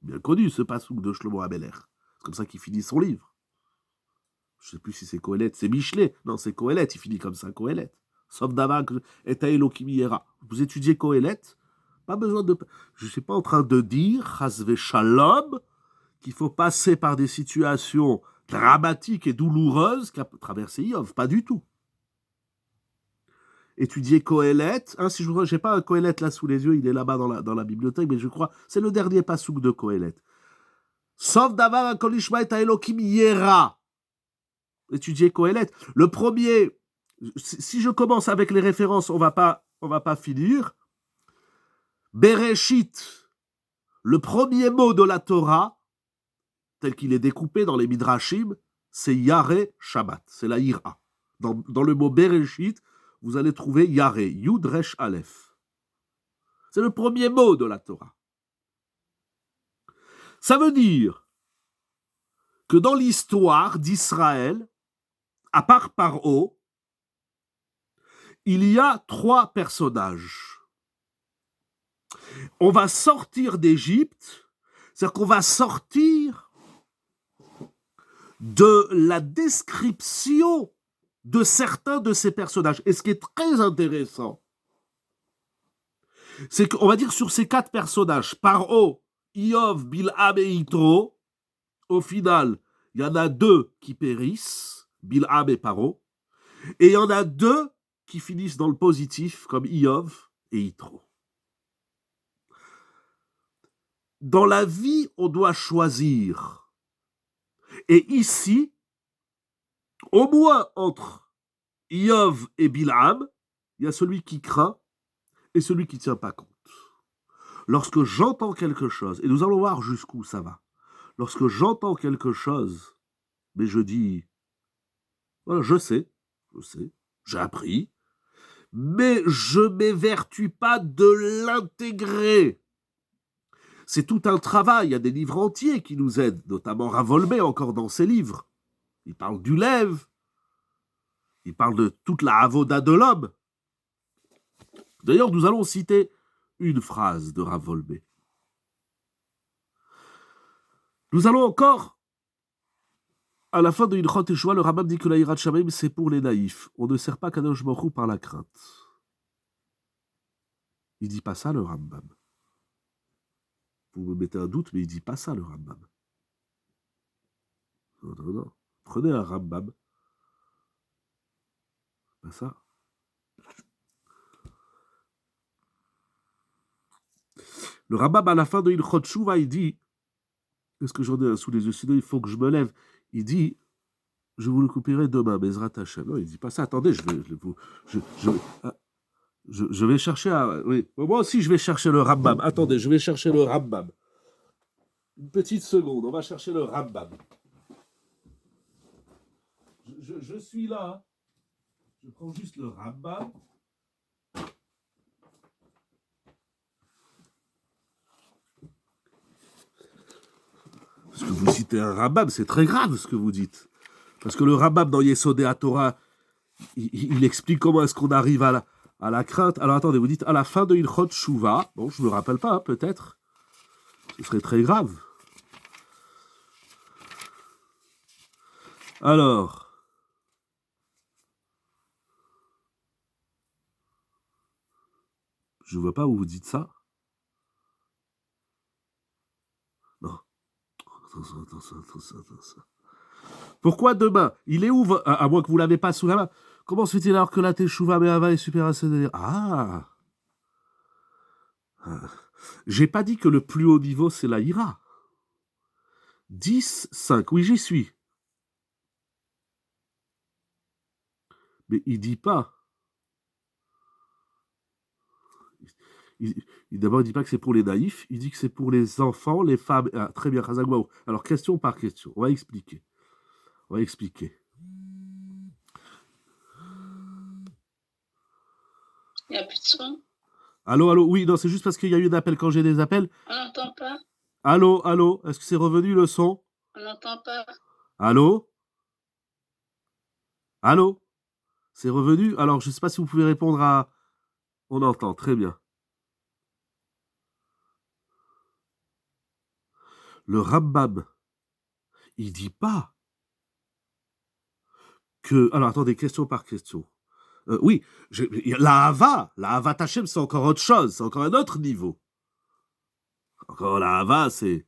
Bien connu ce passouk de Shlomo Ameler. C'est comme ça qu'il finit son livre. Je ne sais plus si c'est Kohelet, c'est Michelet. Non, c'est Kohelet, il finit comme ça, Kohelet. Sof Davar et Elokim Yera. Vous étudiez Kohelet? Pas besoin de... Je ne suis pas en train de dire, Chasve Shalom, qu'il faut passer par des situations dramatiques et douloureuses qu'a traversé Iyov. Pas du tout. Étudier Kohelet. Si je n'ai pas un Kohelet là sous les yeux, il est là-bas dans la bibliothèque, mais je crois c'est le dernier passouk de Kohelet. Sauf d'avoir un Kolishma et Elokim Yera. Étudier Kohelet. Le premier, si je commence avec les références, on va pas finir. Bereshit, le premier mot de la Torah, tel qu'il est découpé dans les Midrashim, c'est Yareh Shabbat, c'est la Ira. Dans le mot Bereshit, vous allez trouver Yareh, Yud Resh Aleph. C'est le premier mot de la Torah. Ça veut dire que dans l'histoire d'Israël, à part Paro, il y a 3 personnages. On va sortir d'Égypte, c'est-à-dire qu'on va sortir de la description de certains de ces personnages. Et ce qui est très intéressant, c'est qu'on va dire sur ces 4 personnages, Paro, Iov, Bilham et Yitro, au final, il y en a 2 qui périssent, Bilham et Paro, et il y en a 2 qui finissent dans le positif, comme Iov et Yitro. Dans la vie, on doit choisir. Et ici, au moins entre Iov et Bilham, il y a celui qui craint et celui qui ne tient pas compte. Lorsque j'entends quelque chose, et nous allons voir jusqu'où ça va, lorsque j'entends quelque chose, mais je dis, voilà, je sais, j'ai appris, mais je ne m'évertue pas de l'intégrer. C'est tout un travail, il y a des livres entiers qui nous aident, notamment Ravolmé encore dans ses livres. Il parle du lève, il parle de toute la avoda de l'homme. D'ailleurs, nous allons citer une phrase de Ravolmé. Nous allons encore, à la fin de Ilchot Teshuvah, le Rambam dit que la Yirat Shamayim, c'est pour les naïfs. On ne sert pas Kadosh Baruch Hu par la crainte. Il ne dit pas ça, le Rambam. Vous me mettez un doute, mais il ne dit pas ça, le Rambam. Non. Prenez un Rambam. Pas ça. Le Rambam, à la fin de Ilchot Teshuvah, il dit, qu'est-ce que j'en ai sous les yeux, sinon il faut que je me lève. Il dit, je vous le couperai demain, Bezrat Hashem. Non, il ne dit pas ça. Attendez, je vais chercher oui. Moi aussi, je vais chercher le Rambam. Attendez, je vais chercher le Rambam. Une petite seconde, on va chercher le Rambam. Je suis là. Hein. Je prends juste le Rambam. Parce que vous citez un Rambam, c'est très grave ce que vous dites. Parce que le Rambam dans Yesodé HaTorah, il explique comment est-ce qu'on arrive à la crainte. Alors attendez, vous dites à la fin de Ilchot Teshuvah. Bon, je ne me rappelle pas, hein, peut-être. Ce serait très grave. Alors, je ne vois pas où vous dites ça. Non. Attention. Pourquoi demain? Il est où, à moins que vous ne l'avez pas sous la main. Comment se fait-il alors que la Teshuvah Me'ava est super à se Ah. J'ai pas dit que le plus haut niveau, c'est la Ira. 10, 5. Oui, j'y suis. Mais il dit pas. D'abord, il dit pas que c'est pour les naïfs. Il dit que c'est pour les enfants, les femmes. Ah, très bien, Khazagwaou. Alors, question par question. On va expliquer. Il n'y a plus de son. Allô. Oui, non, c'est juste parce qu'il y a eu un appel. Quand j'ai des appels. On n'entend pas. Allô. Est-ce que c'est revenu le son? On n'entend pas. Allô. C'est revenu? Alors, je ne sais pas si vous pouvez répondre à... On entend, très bien. Le Rambam, il dit pas que... Alors, attendez, question par question. Oui, la Hava Tachem, c'est encore autre chose, c'est encore un autre niveau. Encore la Hava, c'est...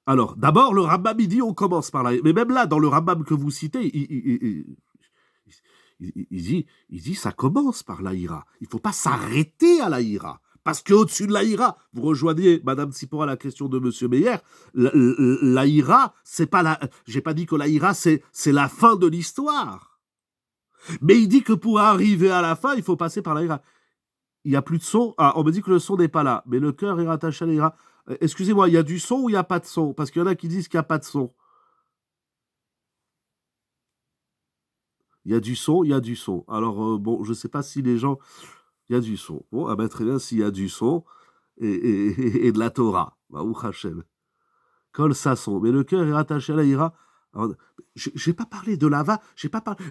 Alors, d'abord, le Rambam, il dit, on commence par là. Mais même là, dans le Rambam que vous citez, il dit, ça commence par la Ira. Il ne faut pas s'arrêter à la Ira. Parce qu'au-dessus de la Ira, vous rejoignez Madame Tsipora la question de Monsieur Meyer, la Ira, c'est pas la... J'ai pas dit que la Ira, c'est la fin de l'histoire. Mais il dit que pour arriver à la fin, il faut passer par la Ira. Il n'y a plus de son. Ah, on me dit que le son n'est pas là, mais le cœur est rattaché à la Ira. Excusez-moi, il y a du son ou il n'y a pas de son? Parce qu'il y en a qui disent qu'il n'y a pas de son. Il y a du son. Alors, bon, je ne sais pas si les gens... Il y a du son. Bon, ben très bien, s'il y a du son et de la Torah. Baruch Hashem. Kol Sasson. Mais le cœur est rattaché à la Ira. Je n'ai pas parlé de l'Ava.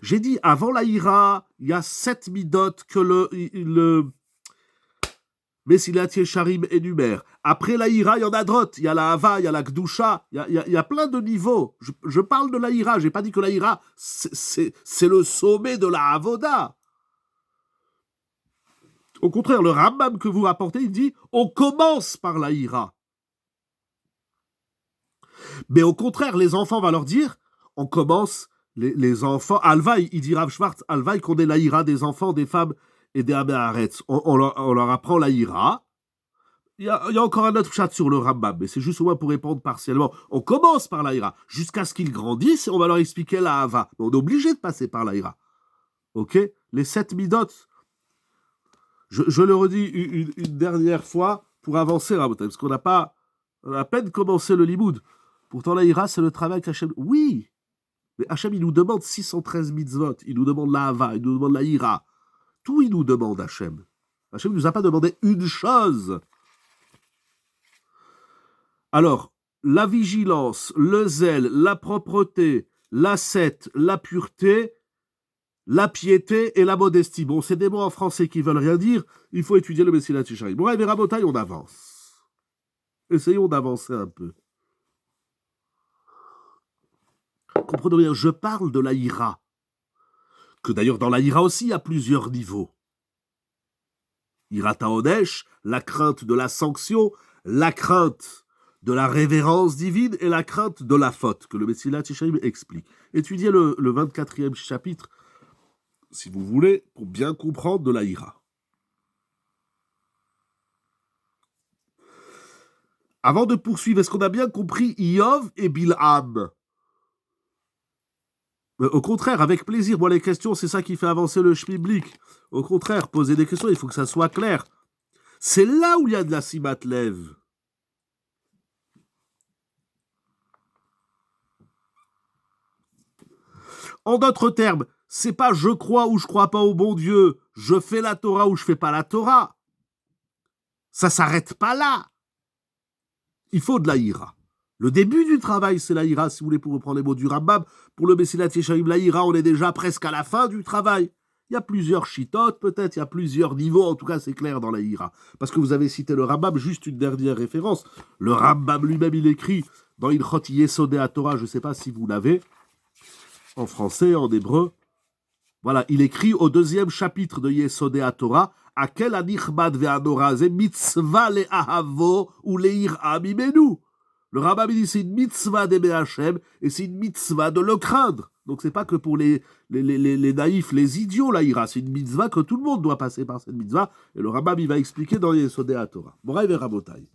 J'ai dit, avant la Ira, il y a 7 midot que Mesilat Yesharim énumère. Après la ira, il y en a d'autres. Il y a la hava, il y a la gdusha, il y a plein de niveaux. Je parle de la ira, j'ai pas dit que la ira, c'est le sommet de la avoda. Au contraire, le Rambam que vous rapportez, il dit on commence par la ira. Mais au contraire, les enfants, on va leur dire on commence, les enfants, Alvaï, il dit Rav Schwartz, Alvaï, qu'on est la ira des enfants, des femmes et des Améharetz. On leur apprend la ira. Il y a encore un autre chat sur le Rambam, mais c'est juste au moins pour répondre partiellement. On commence par la ira, jusqu'à ce qu'ils grandissent, et on va leur expliquer la hava. On est obligé de passer par la ira. Ok? Les 7 midot. Je le redis une dernière fois pour avancer, parce qu'on a à peine commencé le limoud. Pourtant, la ira, c'est le travail qu'Hachem... Oui, mais Hachem, il nous demande 613 mitzvot. Il nous demande la hava, il nous demande la ira. Tout, il nous demande, Hachem. Hachem ne nous a pas demandé une chose. Alors, la vigilance, le zèle, la propreté, l'ascète, la pureté, la piété et la modestie. Bon, c'est des mots en français qui veulent rien dire. Il faut étudier le Mesilat Yesharim. Bon, mais Rabotai, on avance. Essayons d'avancer un peu. Comprenez bien, je parle de la ira. Que d'ailleurs, dans la ira aussi, il y a plusieurs niveaux. Ira Taodesh, la crainte de la sanction, la crainte de la révérence divine et la crainte de la faute, que le Mesilat Yesharim explique. Étudiez le 24e chapitre, si vous voulez, pour bien comprendre de la ira. Avant de poursuivre, est-ce qu'on a bien compris Iov et Bilham? Au contraire, avec plaisir. Moi, les questions, c'est ça qui fait avancer le shmiblik. Au contraire, poser des questions, il faut que ça soit clair. C'est là où il y a de la simat lev. En d'autres termes, c'est pas je crois ou je crois pas au bon Dieu, je fais la Torah ou je fais pas la Torah. Ça s'arrête pas là. Il faut de la ira. Le début du travail, c'est la ira, si vous voulez, pour reprendre les mots du Rambam. Pour le Mesilat Yesharim, la ira, on est déjà presque à la fin du travail. Il y a plusieurs chitotes, peut-être, il y a plusieurs niveaux, en tout cas, c'est clair dans la ira. Parce que vous avez cité le Rambam, juste une dernière référence. Le Rambam lui-même, il écrit dans Ilchot Yesodei HaTorah, je ne sais pas si vous l'avez, en français, en hébreu. Voilà, il écrit au 2e chapitre de Yesodei HaTorah, Akel anichmad ve'anora ze mitzvah le'ahavo ou le'ira mimenu. Le Rambam dit c'est une mitzvah d'aimer Hachem et c'est une mitzvah de le craindre. Donc c'est pas que pour les naïfs, les idiots, la ira. C'est une mitzvah que tout le monde doit passer par cette mitzvah. Et le Rambam, il va expliquer dans Yesodei HaTorah. Moraï ve Rabotai.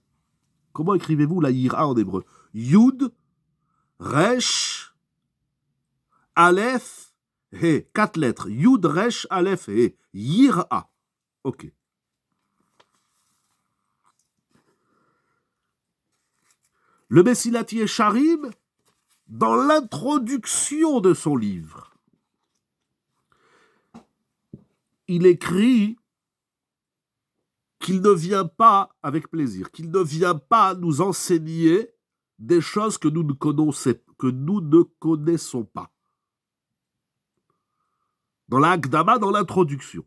Comment écrivez-vous la ira en hébreu? Yud, Resh, Aleph, He. 4 lettres. Yud, Resh, Aleph, He. Yira. Ok. Le Mesilat Yesharim, dans l'introduction de son livre, il écrit qu'il ne vient pas, avec plaisir, qu'il ne vient pas nous enseigner des choses que nous ne connaissons pas. Dans la Hakdama, dans l'introduction.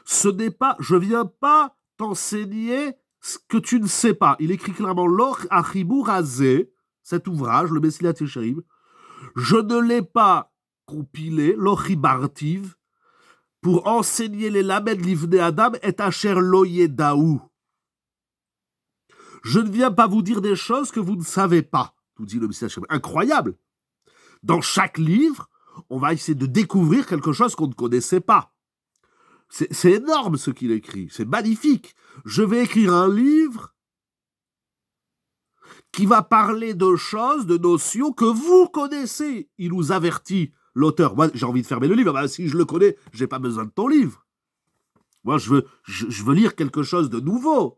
Ce n'est pas, je ne viens pas t'enseigner ce que tu ne sais pas. Il écrit clairement Loch Achibur Hazeh, cet ouvrage, le Mesilat Yesharim, je ne l'ai pas compilé, Lochibartiv, pour enseigner les lamed livnei Adam et Asher lo yedaou. Je ne viens pas vous dire des choses que vous ne savez pas, tout dit le Mesilat Yesharim. Incroyable. Dans chaque livre, on va essayer de découvrir quelque chose qu'on ne connaissait pas. C'est énorme ce qu'il écrit, c'est magnifique. Je vais écrire un livre qui va parler de choses, de notions que vous connaissez. Il nous avertit, l'auteur. Moi, j'ai envie de fermer le livre. Ben, si je le connais, je n'ai pas besoin de ton livre. Moi, je veux lire quelque chose de nouveau.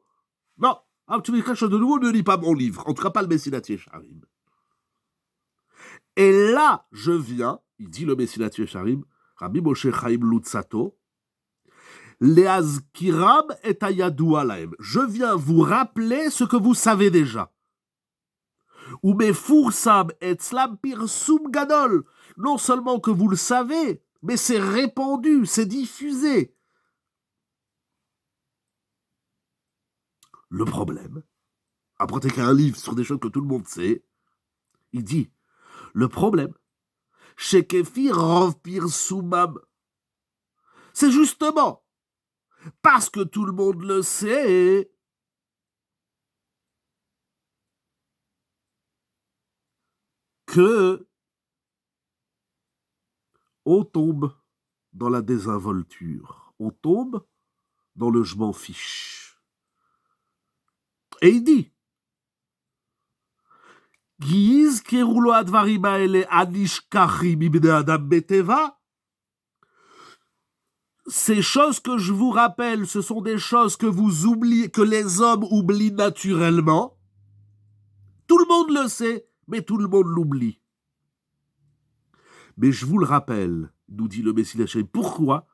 Non, tu veux lire quelque chose de nouveau, ne lis pas mon livre. En tout cas, pas le Mesilat Yesharim. Et là, je viens, il dit le Mesilat Yesharim, Rabbi Moshe Chaim Lutzato, Leazkiram et ayadua lahem. Je viens vous rappeler ce que vous savez déjà. Ou mefursam et slam pirsum gadol. Non seulement que vous le savez, mais c'est répandu, c'est diffusé. Le problème, après t'as écrit un livre sur des choses que tout le monde sait, il dit, le problème, chez Kefi Rov Pirsumam, c'est justement parce que tout le monde le sait que on tombe dans la désinvolture, on tombe dans le je m'en fiche. Et il dit, ces choses que je vous rappelle, ce sont des choses que vous oubliez, que les hommes oublient naturellement. Tout le monde le sait, mais tout le monde l'oublie. Mais je vous le rappelle, nous dit le Messie Hachem, pourquoi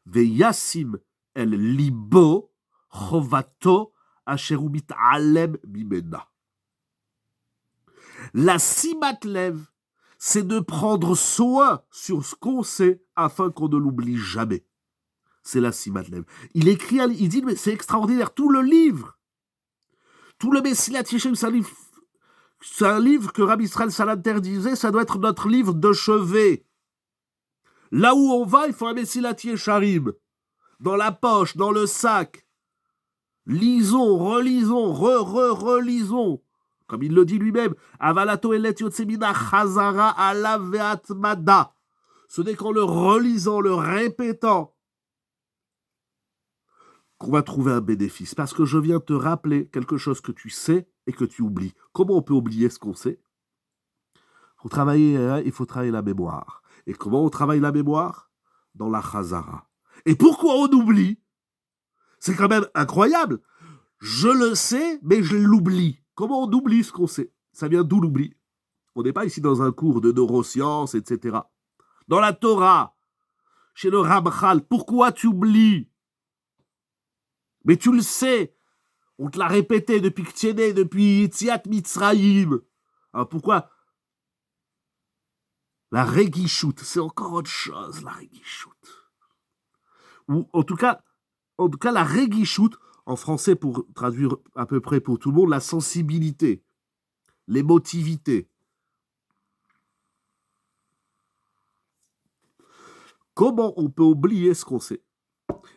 Veyassim el libo chovato asherumit alem mimena. La simatlev, c'est de prendre soin sur ce qu'on sait afin qu'on ne l'oublie jamais. C'est la simatlev. Il écrit, il dit, mais c'est extraordinaire, tout le livre, tout le Messilat Yeshem, c'est un livre que Rabbi Israël Salanter disait, ça doit être notre livre de chevet. Là où on va, il faut un Messilat Yesharim. Dans la poche, dans le sac. Lisons, relisons, relisons. Comme il le dit lui-même, Avalato elet yotsemina chazara alav ve'atmada. Ce n'est qu'en le relisant, le répétant, qu'on va trouver un bénéfice. Parce que je viens te rappeler quelque chose que tu sais et que tu oublies. Comment on peut oublier ce qu'on sait ? Il faut travailler la mémoire. Et comment on travaille la mémoire ? Dans la chazara. Et pourquoi on oublie ? C'est quand même incroyable. Je le sais, mais je l'oublie. Comment on oublie ce qu'on sait ? Ça vient d'où l'oubli ? On n'est pas ici dans un cours de neurosciences, etc. Dans la Torah, chez le Ramchal, pourquoi tu oublies ? Mais tu le sais. On te l'a répété depuis que tu es né, depuis Yetziat Mitzrayim. Alors pourquoi ? La Regishout, c'est encore autre chose, la Regishout. Ou en tout cas la Regishout, en français pour traduire à peu près pour tout le monde, la sensibilité, l'émotivité. Comment on peut oublier ce qu'on sait ?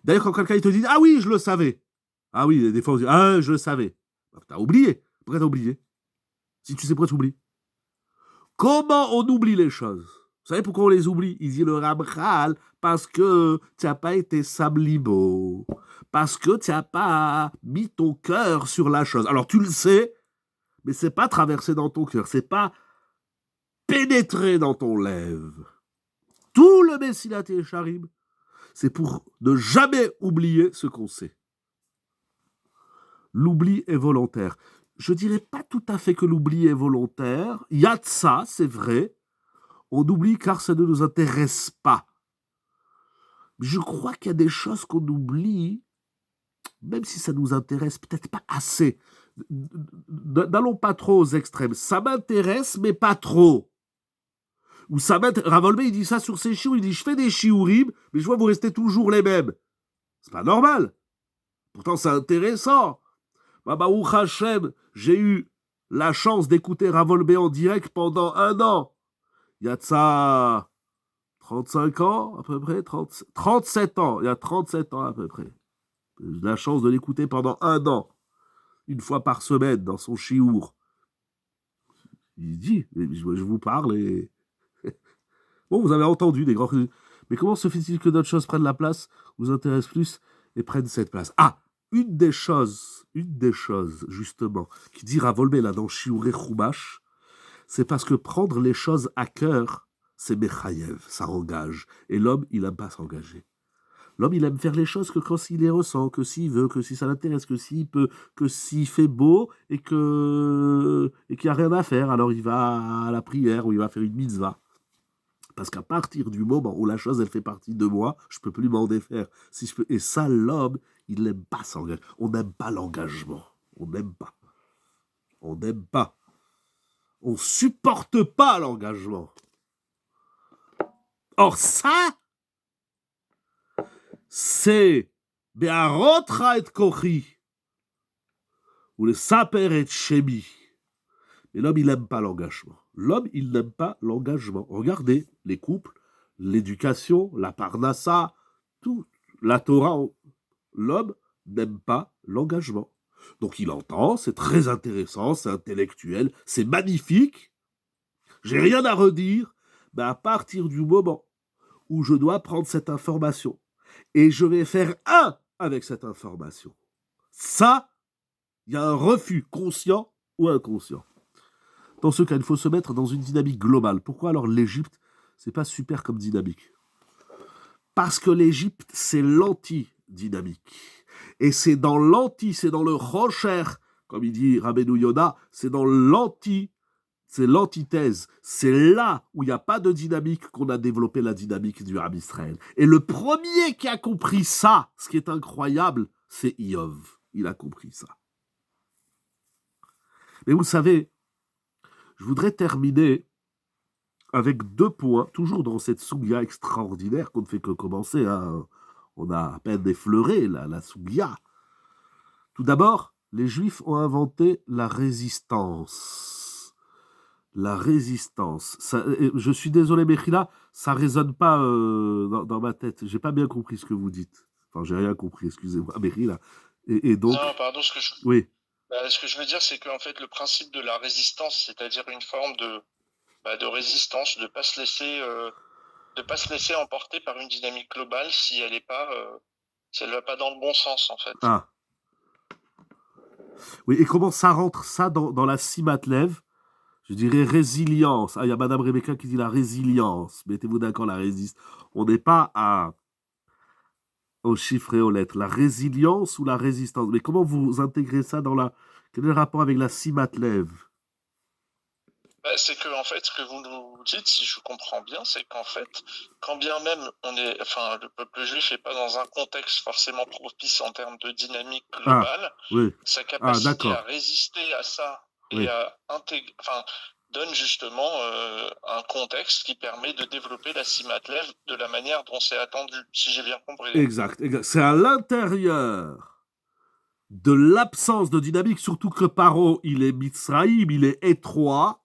D'ailleurs, quand quelqu'un te dit « Ah oui, je le savais ». Ah oui, des fois on dit « Ah, je le savais ». T'as oublié. Pourquoi t'as oublié ? Si tu sais pourquoi tu oublies. Comment on oublie les choses ? Vous savez pourquoi on les oublie ? Il dit le Ramchal, parce que tu n'as pas été sablibo, parce que tu n'as pas mis ton cœur sur la chose. Alors tu le sais, mais c'est pas traversé dans ton cœur, c'est pas pénétré dans ton lèvre. Tout le Messilat Yesharim, c'est pour ne jamais oublier ce qu'on sait. L'oubli est volontaire. Je dirais pas tout à fait que l'oubli est volontaire. Il y a de ça, c'est vrai. On oublie car ça ne nous intéresse pas. Je crois qu'il y a des choses qu'on oublie, même si ça nous intéresse peut-être pas assez. N'allons pas trop aux extrêmes. Ça m'intéresse, mais pas trop. Ou ça m'intéresse. Ravolbe, il dit ça sur ses chiours. Il dit, je fais des chiourim, mais je vois vous restez toujours les mêmes. C'est pas normal. Pourtant, c'est intéressant. Baruch Hashem, j'ai eu la chance d'écouter Ravolbe en direct pendant 1 an. Il y a de ça 35 ans à peu près, 37 ans. Il y a 37 ans à peu près. J'ai eu la chance de l'écouter pendant 1 an. Une fois par semaine dans son chiour. Il dit, je vous parle et... Bon, vous avez entendu des grands... Mais comment se fait-il que d'autres choses prennent la place, vous intéressent plus et prennent cette place ? Ah, une des choses, justement, qui dit Ravolbe là dans Shiurei Chumash, c'est parce que prendre les choses à cœur, c'est Mechayev, ça engage. Et l'homme, il n'aime pas s'engager. L'homme, il aime faire les choses que quand il les ressent, que s'il veut, que si ça l'intéresse, que s'il peut, que s'il fait beau et qu'il n'y a rien à faire, alors il va à la prière ou il va faire une mitzvah. Parce qu'à partir du moment où la chose, elle fait partie de moi, je ne peux plus m'en défaire. Si je peux... Et ça, l'homme, il n'aime pas s'engager. On n'aime pas l'engagement. On n'aime pas. On n'aime pas. On ne supporte pas l'engagement. Or ça, c'est Be'arotra et Kochi. Ou le saper et chemi. Mais l'homme, il n'aime pas l'engagement. L'homme, il n'aime pas l'engagement. Regardez, les couples, l'éducation, la parnassa, tout, la Torah, l'homme n'aime pas l'engagement. Donc il entend, c'est très intéressant, c'est intellectuel, c'est magnifique. J'ai rien à redire, mais à partir du moment où je dois prendre cette information et je vais faire un avec cette information, ça, il y a un refus conscient ou inconscient. Dans ce cas, il faut se mettre dans une dynamique globale. Pourquoi alors l'Égypte, c'est pas super comme dynamique? Parce que l'Égypte, c'est l'anti-dynamique. Et c'est dans l'anti, c'est dans le rocher, comme il dit Rabbeinu Yonah, c'est dans l'anti, c'est l'antithèse. C'est là où il n'y a pas de dynamique qu'on a développé la dynamique du Ham Israël. Et le premier qui a compris ça, ce qui est incroyable, c'est Iyov. Il a compris ça. Mais vous savez, je voudrais terminer avec 2 points, toujours dans cette sougya extraordinaire qu'on ne fait que commencer. Hein. On a à peine effleuré la sougya. Tout d'abord, les Juifs ont inventé la résistance. La résistance. Ça, je suis désolé, Mechila, ça ne résonne pas dans ma tête. J'ai pas bien compris ce que vous dites. Enfin, j'ai rien compris, excusez-moi, Mechila. Et donc... Non, pardon, Oui. Ce que je veux dire, c'est qu'en fait, le principe de la résistance, c'est-à-dire une forme de résistance, de pas se laisser emporter par une dynamique globale si elle va pas dans le bon sens, en fait. Ah. Oui, et comment ça rentre ça dans la Simatlev? Je dirais résilience. Ah, il y a Madame Rebecca qui dit la résilience. Mettez-vous d'accord, la résistance. On n'est pas aux chiffres et aux lettres. La résilience ou la résistance. Mais comment vous intégrez ça dans la... Quel est le rapport avec la Simatlev? C'est que, en fait, ce que vous nous dites, si je comprends bien, c'est qu'en fait, quand bien même le peuple juif n'est pas dans un contexte forcément propice en termes de dynamique globale, oui. sa capacité à résister à ça et à donne justement un contexte qui permet de développer la Simatlev de la manière dont c'est attendu, si j'ai bien compris. Exact. C'est à l'intérieur de l'absence de dynamique, surtout que Paro, il est Mitzraïm, il est étroit.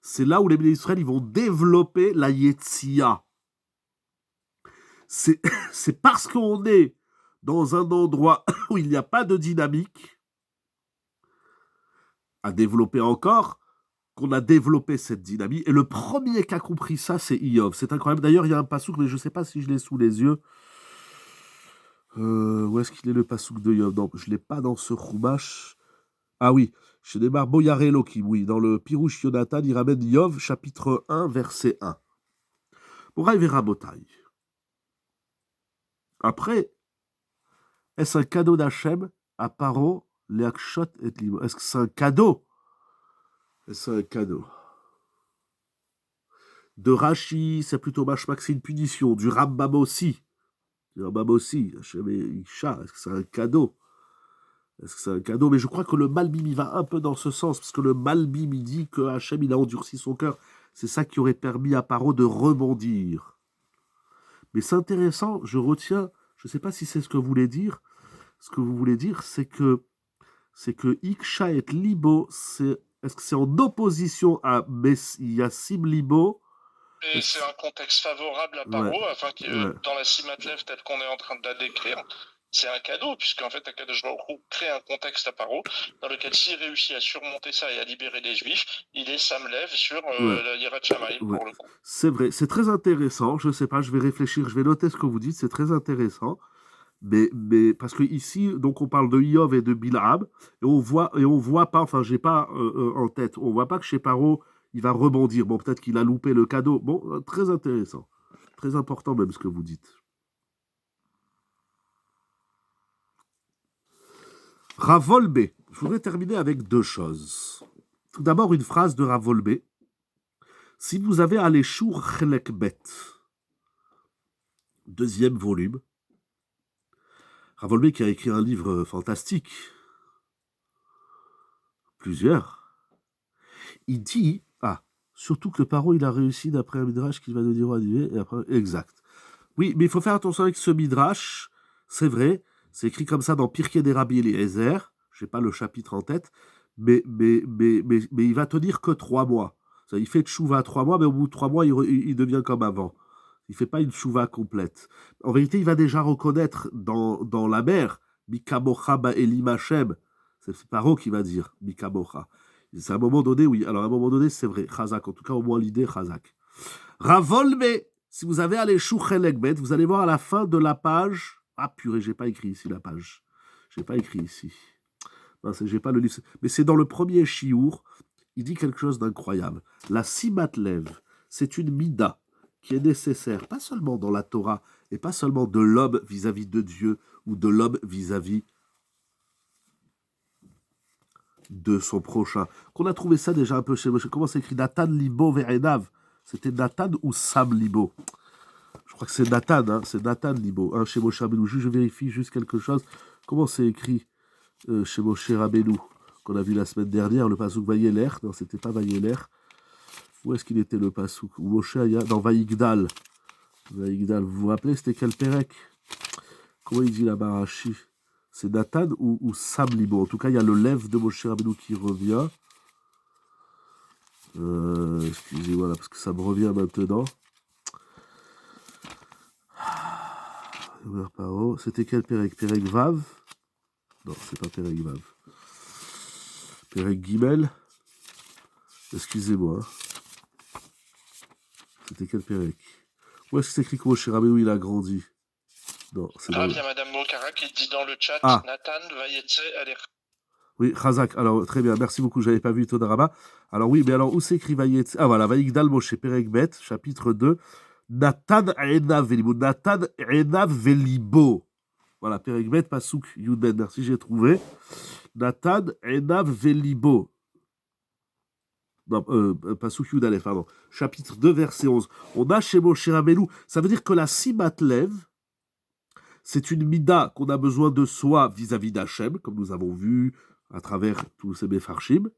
C'est là où les bénis d'Israël, ils vont développer la Yetzia. C'est parce qu'on est dans un endroit où il n'y a pas de dynamique à développer encore, qu'on a développé cette dynamique. Et le premier qui a compris ça, c'est Iyov. C'est incroyable. D'ailleurs, il y a un passouk, mais je ne sais pas si je l'ai sous les yeux. Où est-ce qu'il est le passouk de Iyov? Non, je ne l'ai pas dans ce Chumash. Ah oui, chez Neymar Boyar Elohim, oui. Dans le Pirouche Yonatan, il ramène Iyov, chapitre 1, verset 1. Moraï Verabotaï. Après, est-ce un cadeau d'Hachem à Paro, Léakshot et Limo? Est-ce que c'est un cadeau? Est-ce un cadeau? De Rashi, c'est plutôt Mashmak, c'est une punition. Du Rambam aussi. Hachem et Isha, est-ce que c'est un cadeau? Est-ce que c'est un cadeau? Mais je crois que le Malbim, il va un peu dans ce sens, parce que le Malbim, il dit que Hachem, il a endurci son cœur. C'est ça qui aurait permis à Paro de rebondir. Mais c'est intéressant, je retiens, je ne sais pas si c'est ce que vous voulez dire. Ce que vous voulez dire, c'est que Iksha et Libo, est-ce que c'est en opposition à Yassim Libo? Et c'est un contexte favorable à Paro, afin que dans la Simatlev, telle qu'on est en train de la décrire, c'est un cadeau, puisqu'en fait, Akadosh Baruch Hu crée un contexte à Paro, dans lequel s'il réussit à surmonter ça et à libérer les Juifs, il est Samlev sur la Yirat Shamayim, pour le coup. C'est vrai, c'est très intéressant, je ne sais pas, je vais réfléchir, je vais noter ce que vous dites, c'est très intéressant. Mais parce que ici, donc on parle de Iyov et de Bilham, et on voit pas, enfin j'ai pas en tête, on voit pas que chez Paro, il va rebondir. Bon, peut-être qu'il a loupé le cadeau. Bon, très intéressant. Très important même ce que vous dites. Ravolbe. Je voudrais terminer avec 2 choses. Tout d'abord, une phrase de Ravolbe. Si vous avez à l'échour Chelekbet, 2e volume, Ravolbe qui a écrit un livre fantastique, plusieurs, il dit, surtout que Paro, il a réussi d'après un midrash qu'il va nous dire et après, exact. Oui, mais il faut faire attention avec ce midrash, c'est vrai, c'est écrit comme ça dans Pirkei des Rabbi Eliezer, je n'ai pas le chapitre en tête, mais il va tenir que 3 mois. Il fait tchouva 3 mois, mais au bout de 3 mois, il devient comme avant. Il ne fait pas une tchouva complète. En vérité, il va déjà reconnaître dans la mer, Mikamocha Ba'elim Hashem. C'est Paro qui va dire Mikamocha. C'est à un moment donné, oui. Alors à un moment donné, c'est vrai. Chazak, en tout cas, au moins l'idée, Chazak. Ravolme, si vous avez allé Chouchelekbet, vous allez voir à la fin de la page. Ah purée, j'ai pas écrit ici la page. J'ai pas écrit ici. Non, j'ai pas le livre. Mais c'est dans le premier chiour. Il dit quelque chose d'incroyable. La simatlev, c'est une mida qui est nécessaire, pas seulement dans la Torah, et pas seulement de l'homme vis-à-vis de Dieu, ou de l'homme vis-à-vis de son prochain. Qu'on a trouvé ça déjà un peu chez Moshe. Comment c'est écrit Nathan Libo Ve'enav? C'était Nathan ou Sam Libo? Je crois que c'est Nathan, hein, c'est Nathan Libo. Hein, chez Moshe Rabbeinu, je vérifie juste quelque chose. Comment c'est écrit chez Moshe Rabbeinu, qu'on a vu la semaine dernière, le pasouk Vayeler? Non, c'était pas Vayeler. Où est-ce qu'il était le pasouk? Ou Moshe Aya? Dans Vaïgdal. Vaïgdal, vous vous rappelez, c'était quel Pérec? Comment il dit la Barachi? C'est Nathan ou Sam Libo? En tout cas, il y a le lève de Moshe Rabbeinu qui revient. Excusez-moi, là, parce que ça me revient maintenant. C'était quel Pérec? Pérec Vav? Non, c'est pas Pérec Vav. Pérec Gimel? Excusez-moi. C'était quel Pérec? Où est-ce que c'est écrit que Moshe Rabbeinu il a grandi? Non, c'est il y a Madame Mokara qui dit dans le chat, Nathan Vayetse Alech. Oui, Chazak, alors très bien, merci beaucoup, j'avais pas vu Todarama. Alors oui, mais alors où c'est écrit Vayetse? Ah voilà, Vaïgdal Moshe Pérec Bet, chapitre 2. Nathan Enav Velibo. Nathan Enav Velibo. Voilà, Pérec Bet, Pasouk Yuden, merci, j'ai trouvé. Nathan Enav Velibo. Non, Pasouk Yudalef, pardon. Chapitre 2, verset 11. On a chez Moshe Rabbeinu, ça veut dire que la Simatlev, c'est une mida qu'on a besoin de soi vis-à-vis d'Hachem, comme nous avons vu à travers tous ces Mefarshim.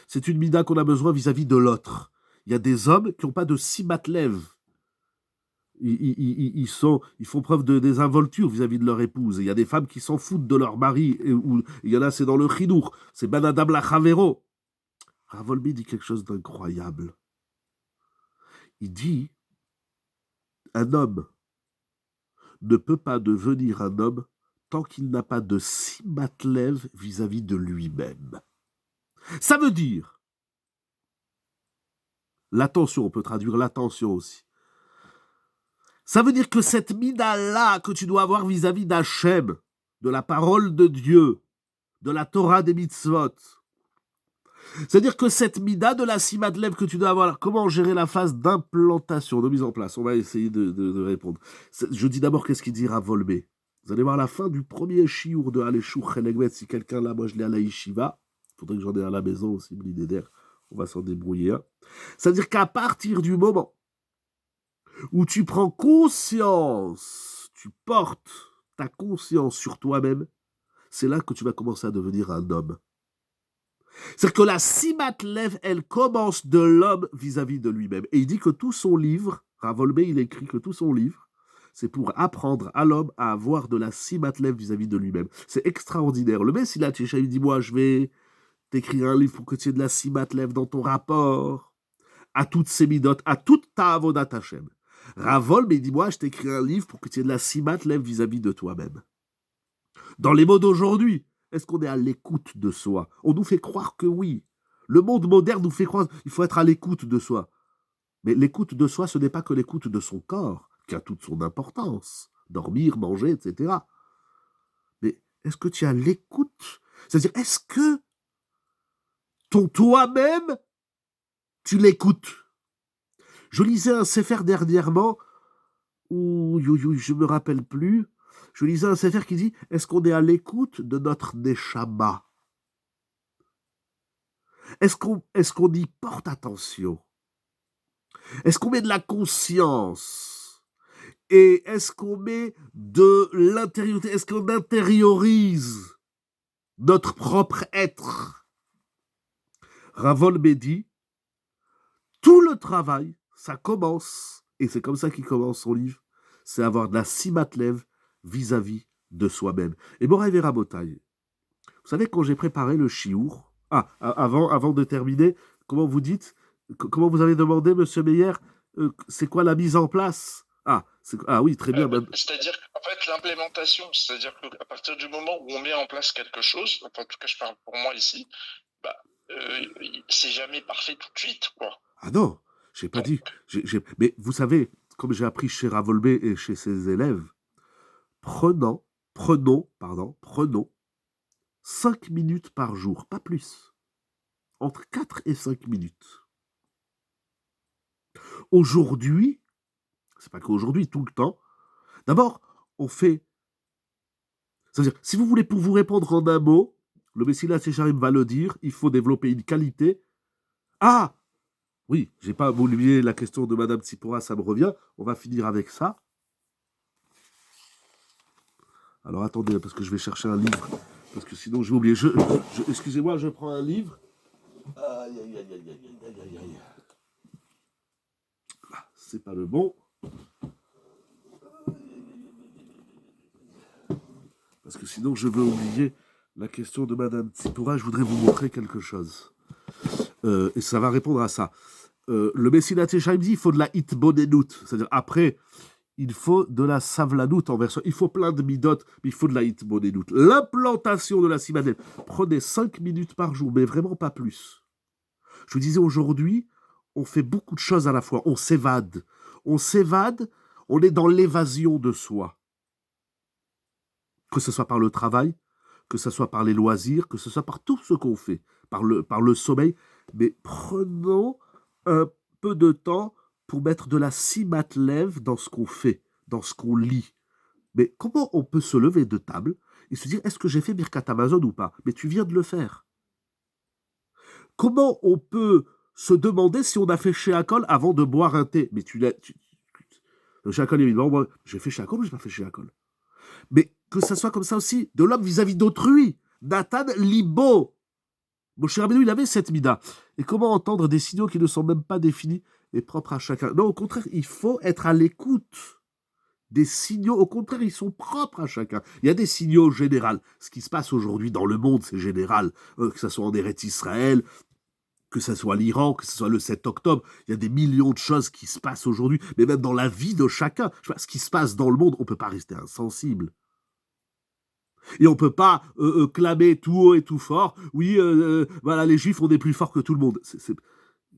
C'est une mida qu'on a besoin vis-à-vis de l'autre. Il y a des hommes qui n'ont pas de Simatlev. Ils font preuve de désinvolture vis-à-vis de leur épouse. Il y a des femmes qui s'en foutent de leur mari. Il y en a, c'est dans le Chidour. C'est Banadam la Chavero. Ravolbi dit quelque chose d'incroyable. Il dit, un homme ne peut pas devenir un homme tant qu'il n'a pas de simatlev vis-à-vis de lui-même. Ça veut dire, l'attention, on peut traduire l'attention aussi. Ça veut dire que cette mida-là que tu dois avoir vis-à-vis d'Hachem, de la parole de Dieu, de la Torah des mitzvot, c'est-à-dire que cette mida de la simatlev que tu dois avoir, comment gérer la phase d'implantation, de mise en place? On va essayer de répondre. Je dis d'abord qu'est-ce qu'il dit Ravolbe. Vous allez voir la fin du premier chiour de Aleshou Chenegmet. Si quelqu'un là, moi je l'ai à la yeshiva, il faudrait que j'en ai à la maison aussi, Blideder. On va s'en débrouiller. Hein. C'est-à-dire qu'à partir du moment où tu prends conscience, tu portes ta conscience sur toi-même, c'est là que tu vas commencer à devenir un homme. C'est-à-dire que la simatlev, elle commence de l'homme vis-à-vis de lui-même. Et il dit que tout son livre, Ravolbe, il écrit que tout son livre, c'est pour apprendre à l'homme à avoir de la simatlev vis-à-vis de lui-même. C'est extraordinaire. Le Messie, là, il dit, moi, je vais t'écrire un livre pour que tu aies de la simatlev dans ton rapport à toutes ces midotes, à toute ta avodat Hashem. Ravolbe, il dit, moi, je t'écris un livre pour que tu aies de la simatlev vis-à-vis de toi-même. Dans les mots d'aujourd'hui, est-ce qu'on est à l'écoute de soi? On nous fait croire que oui. Le monde moderne nous fait croire qu'il faut être à l'écoute de soi. Mais l'écoute de soi, ce n'est pas que l'écoute de son corps, qui a toute son importance. Dormir, manger, etc. Mais est-ce que tu as l'écoute? C'est-à-dire, est-ce que ton toi-même, tu l'écoutes? Je lisais un sefer dernièrement, où je ne me rappelle plus, je lisais un sefer qui dit, est-ce qu'on est à l'écoute de notre neshama? Est-ce qu'on y porte attention? Est-ce qu'on met de la conscience? Et est-ce qu'on met de l'intériorité? Est-ce qu'on intériorise notre propre être? Ravolbe dit, tout le travail, ça commence, et c'est comme ça qu'il commence son livre, c'est avoir de la simatlev vis-à-vis de soi-même. Et Moraï Rabotai, Vous savez, quand j'ai préparé le chiour, avant de terminer, comment vous dites, comment vous avez demandé, monsieur Meyer, c'est quoi la mise en place? Oui, très bien. C'est-à-dire qu'en fait, l'implémentation, c'est-à-dire qu'à partir du moment où on met en place quelque chose, enfin, en tout cas, je parle pour moi ici, c'est jamais parfait tout de suite, quoi. Ah non, j'ai pas dit. Mais vous savez, comme j'ai appris chez Ravolbé et chez ses élèves, prenons 5 minutes par jour, pas plus. Entre 4 et 5 minutes. Aujourd'hui, c'est pas qu'aujourd'hui, tout le temps, d'abord, on fait... C'est-à-dire, si vous voulez, pour vous répondre en un mot, le Messilat Secharim va le dire, il faut développer une qualité. Ah oui, j'ai pas oublié la question de Madame Tsipora, ça me revient. On va finir avec ça. Alors attendez, parce que je vais chercher un livre, parce que sinon je vais oublier. Excusez-moi, je prends un livre. Aïe, aïe, aïe, aïe, aïe, aïe, aïe, aïe. Ah, c'est pas le bon. Parce que sinon je vais oublier la question de Madame Tsipora. Je voudrais vous montrer quelque chose. Et ça va répondre à ça. Le Messilat Yesharim dit il faut de la hitbonenout, c'est-à-dire après, il faut de la savlanout en version. Il faut plein de midot, mais il faut de la hitbonenout. L'implantation de la simanelle, prenez 5 minutes par jour, mais vraiment pas plus. Je vous disais aujourd'hui, on fait beaucoup de choses à la fois. On s'évade, on est dans l'évasion de soi. Que ce soit par le travail, que ce soit par les loisirs, que ce soit par tout ce qu'on fait, par le sommeil. Mais prenons un peu de temps pour mettre de la simat lev dans ce qu'on fait, dans ce qu'on lit. Mais comment on peut se lever de table et se dire, est-ce que j'ai fait Birkat Amazon ou pas? Mais tu viens de le faire. Comment on peut se demander si on a fait Sheakol avant de boire un thé? Mais le Sheakol, évidemment, moi, j'ai fait Sheakol ou j'ai pas fait Sheakol? Mais que ça soit comme ça aussi de l'homme vis-à-vis d'autrui. Nathan Libo. Moshe Rabbeinu, il avait cette mida. Et comment entendre des signaux qui ne sont même pas définis et propres à chacun? Non, au contraire, il faut être à l'écoute des signaux. Au contraire, ils sont propres à chacun. Il y a des signaux généraux. Ce qui se passe aujourd'hui dans le monde, c'est général. Que ce soit en Eretz Israël, que ce soit l'Iran, que ce soit le 7 octobre. Il y a des millions de choses qui se passent aujourd'hui. Mais même dans la vie de chacun. Ce qui se passe dans le monde, on ne peut pas rester insensible. Et on ne peut pas clamer tout haut et tout fort. Oui, voilà, les Juifs, on est plus forts que tout le monde.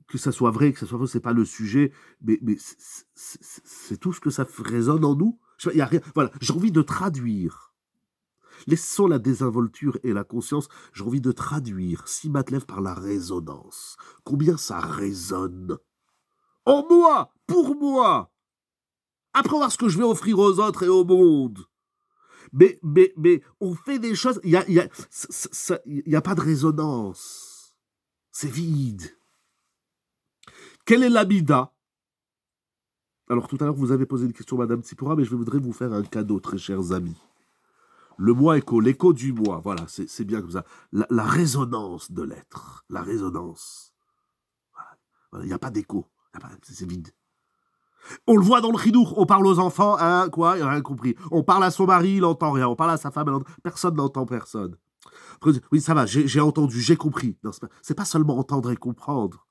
Que ça soit vrai, que ça soit faux, c'est pas le sujet. Mais c'est tout ce que ça résonne en nous. Il y a rien. Voilà, j'ai envie de traduire. Laissons la désinvolture et la conscience. J'ai envie de traduire Simat Lev par la résonance. Combien ça résonne en moi, pour moi. Après voir ce que je vais offrir aux autres et au monde. Mais on fait des choses, il n'y a pas de résonance. C'est vide. Quelle est l'amida? Alors tout à l'heure, vous avez posé une question, Madame Tsipora, mais je voudrais vous faire un cadeau, très chers amis. Le moi écho, l'écho du moi, voilà, c'est bien comme ça. La résonance de l'être, la résonance. Voilà, il n'y a pas d'écho, c'est vide. On le voit dans le chidour, on parle aux enfants, hein, quoi, il n'a rien compris. On parle à son mari, il n'entend rien. On parle à sa femme, personne n'entend personne. Oui, ça va, j'ai entendu, j'ai compris. Non, c'est pas seulement entendre et comprendre.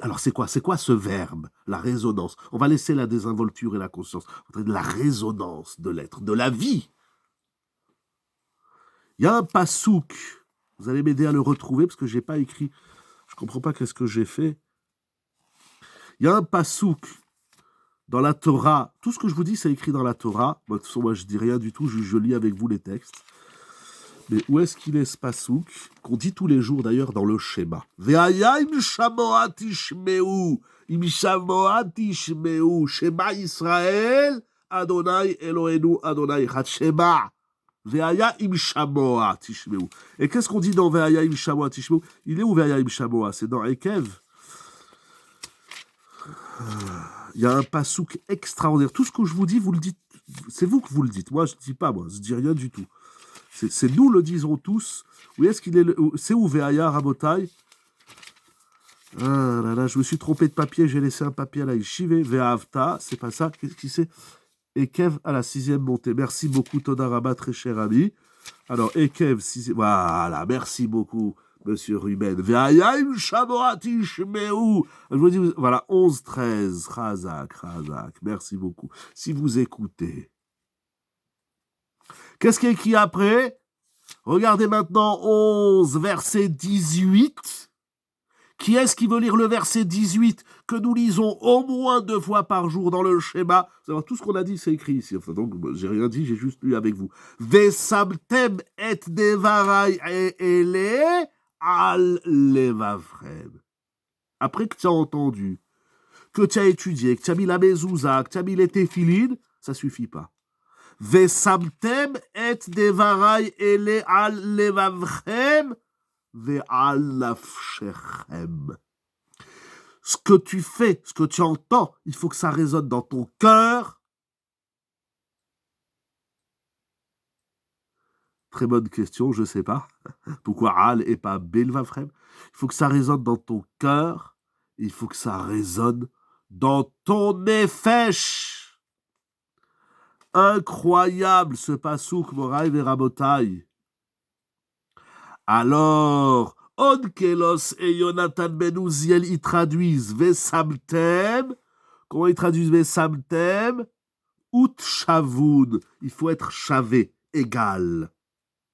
Alors c'est quoi ce verbe? La résonance. On va laisser la désinvolture et la conscience. La résonance de l'être, de la vie. Il y a un pasouk. Vous allez m'aider à le retrouver parce que je n'ai pas écrit. Je ne comprends pas qu'est-ce que j'ai fait. Il y a un pasouk dans la Torah. Tout ce que je vous dis, c'est écrit dans la Torah. Bon, de toute façon, moi, je dis rien du tout. Je lis avec vous les textes. Mais où est-ce qu'il est ce pasouk qu'on dit tous les jours d'ailleurs dans le Shema? Ve'aya im shamoat tishmeu, im shamoat tishmeu, Shema Israël, Adonai Eloheinu, Adonai Echad. Shema. Ve'aya im shamoat tishmeu. Et qu'est-ce qu'on dit dans Ve'aya im shamoat tishmeu? Il est où Ve'aya im shamoat? C'est dans Ekev. Il y a un pasouk extraordinaire. Tout ce que je vous dis, vous le dites. C'est vous que vous le dites. Moi, je ne dis pas, moi. Je ne dis rien du tout. C'est nous le disons tous. Où est-ce qu'il est c'est où Ve'aya Rabotai? Ah là là, je me suis trompé de papier. J'ai laissé un papier à la Yeshiva. Ve'avta, c'est pas ça. Qu'est-ce qui c'est? Ekev à la 6e montée. Merci beaucoup, Toda Rabba, très cher ami. Alors, Ekev, si voilà, merci beaucoup, monsieur Ruben. Ve'ayim shamoati shmeu. Je vous dis, voilà, 11-13, Razak, merci beaucoup. Si vous écoutez. Qu'est-ce qui est écrit après? Regardez maintenant 11, verset 18. Qui est-ce qui veut lire le verset 18 que nous lisons au moins 2 fois par jour dans le schéma? Tout ce qu'on a dit, c'est écrit ici. Enfin, donc, j'ai rien dit, j'ai juste lu avec vous. Vesamtem et devarai ele al levavrem. Après que tu as entendu, que tu as étudié, que tu as mis la mezouza, que tu as mis les téphilines, ça suffit pas. Vesamtem et devarai ele al levavrem. Ce que tu fais, ce que tu entends, il faut que ça résonne dans ton cœur. Très bonne question, je ne sais pas. Pourquoi al et pas belvafrem? Il faut que ça résonne dans ton cœur. Il faut que ça résonne dans ton nefesh. Incroyable ce pasouk, Moraï Verabotai. Alors, Onkelos et Jonathan Ben Uziel, ils traduisent Vesamtem. Comment ils traduisent Vesamtem? Out Shavoun. Il faut être chavé, égal.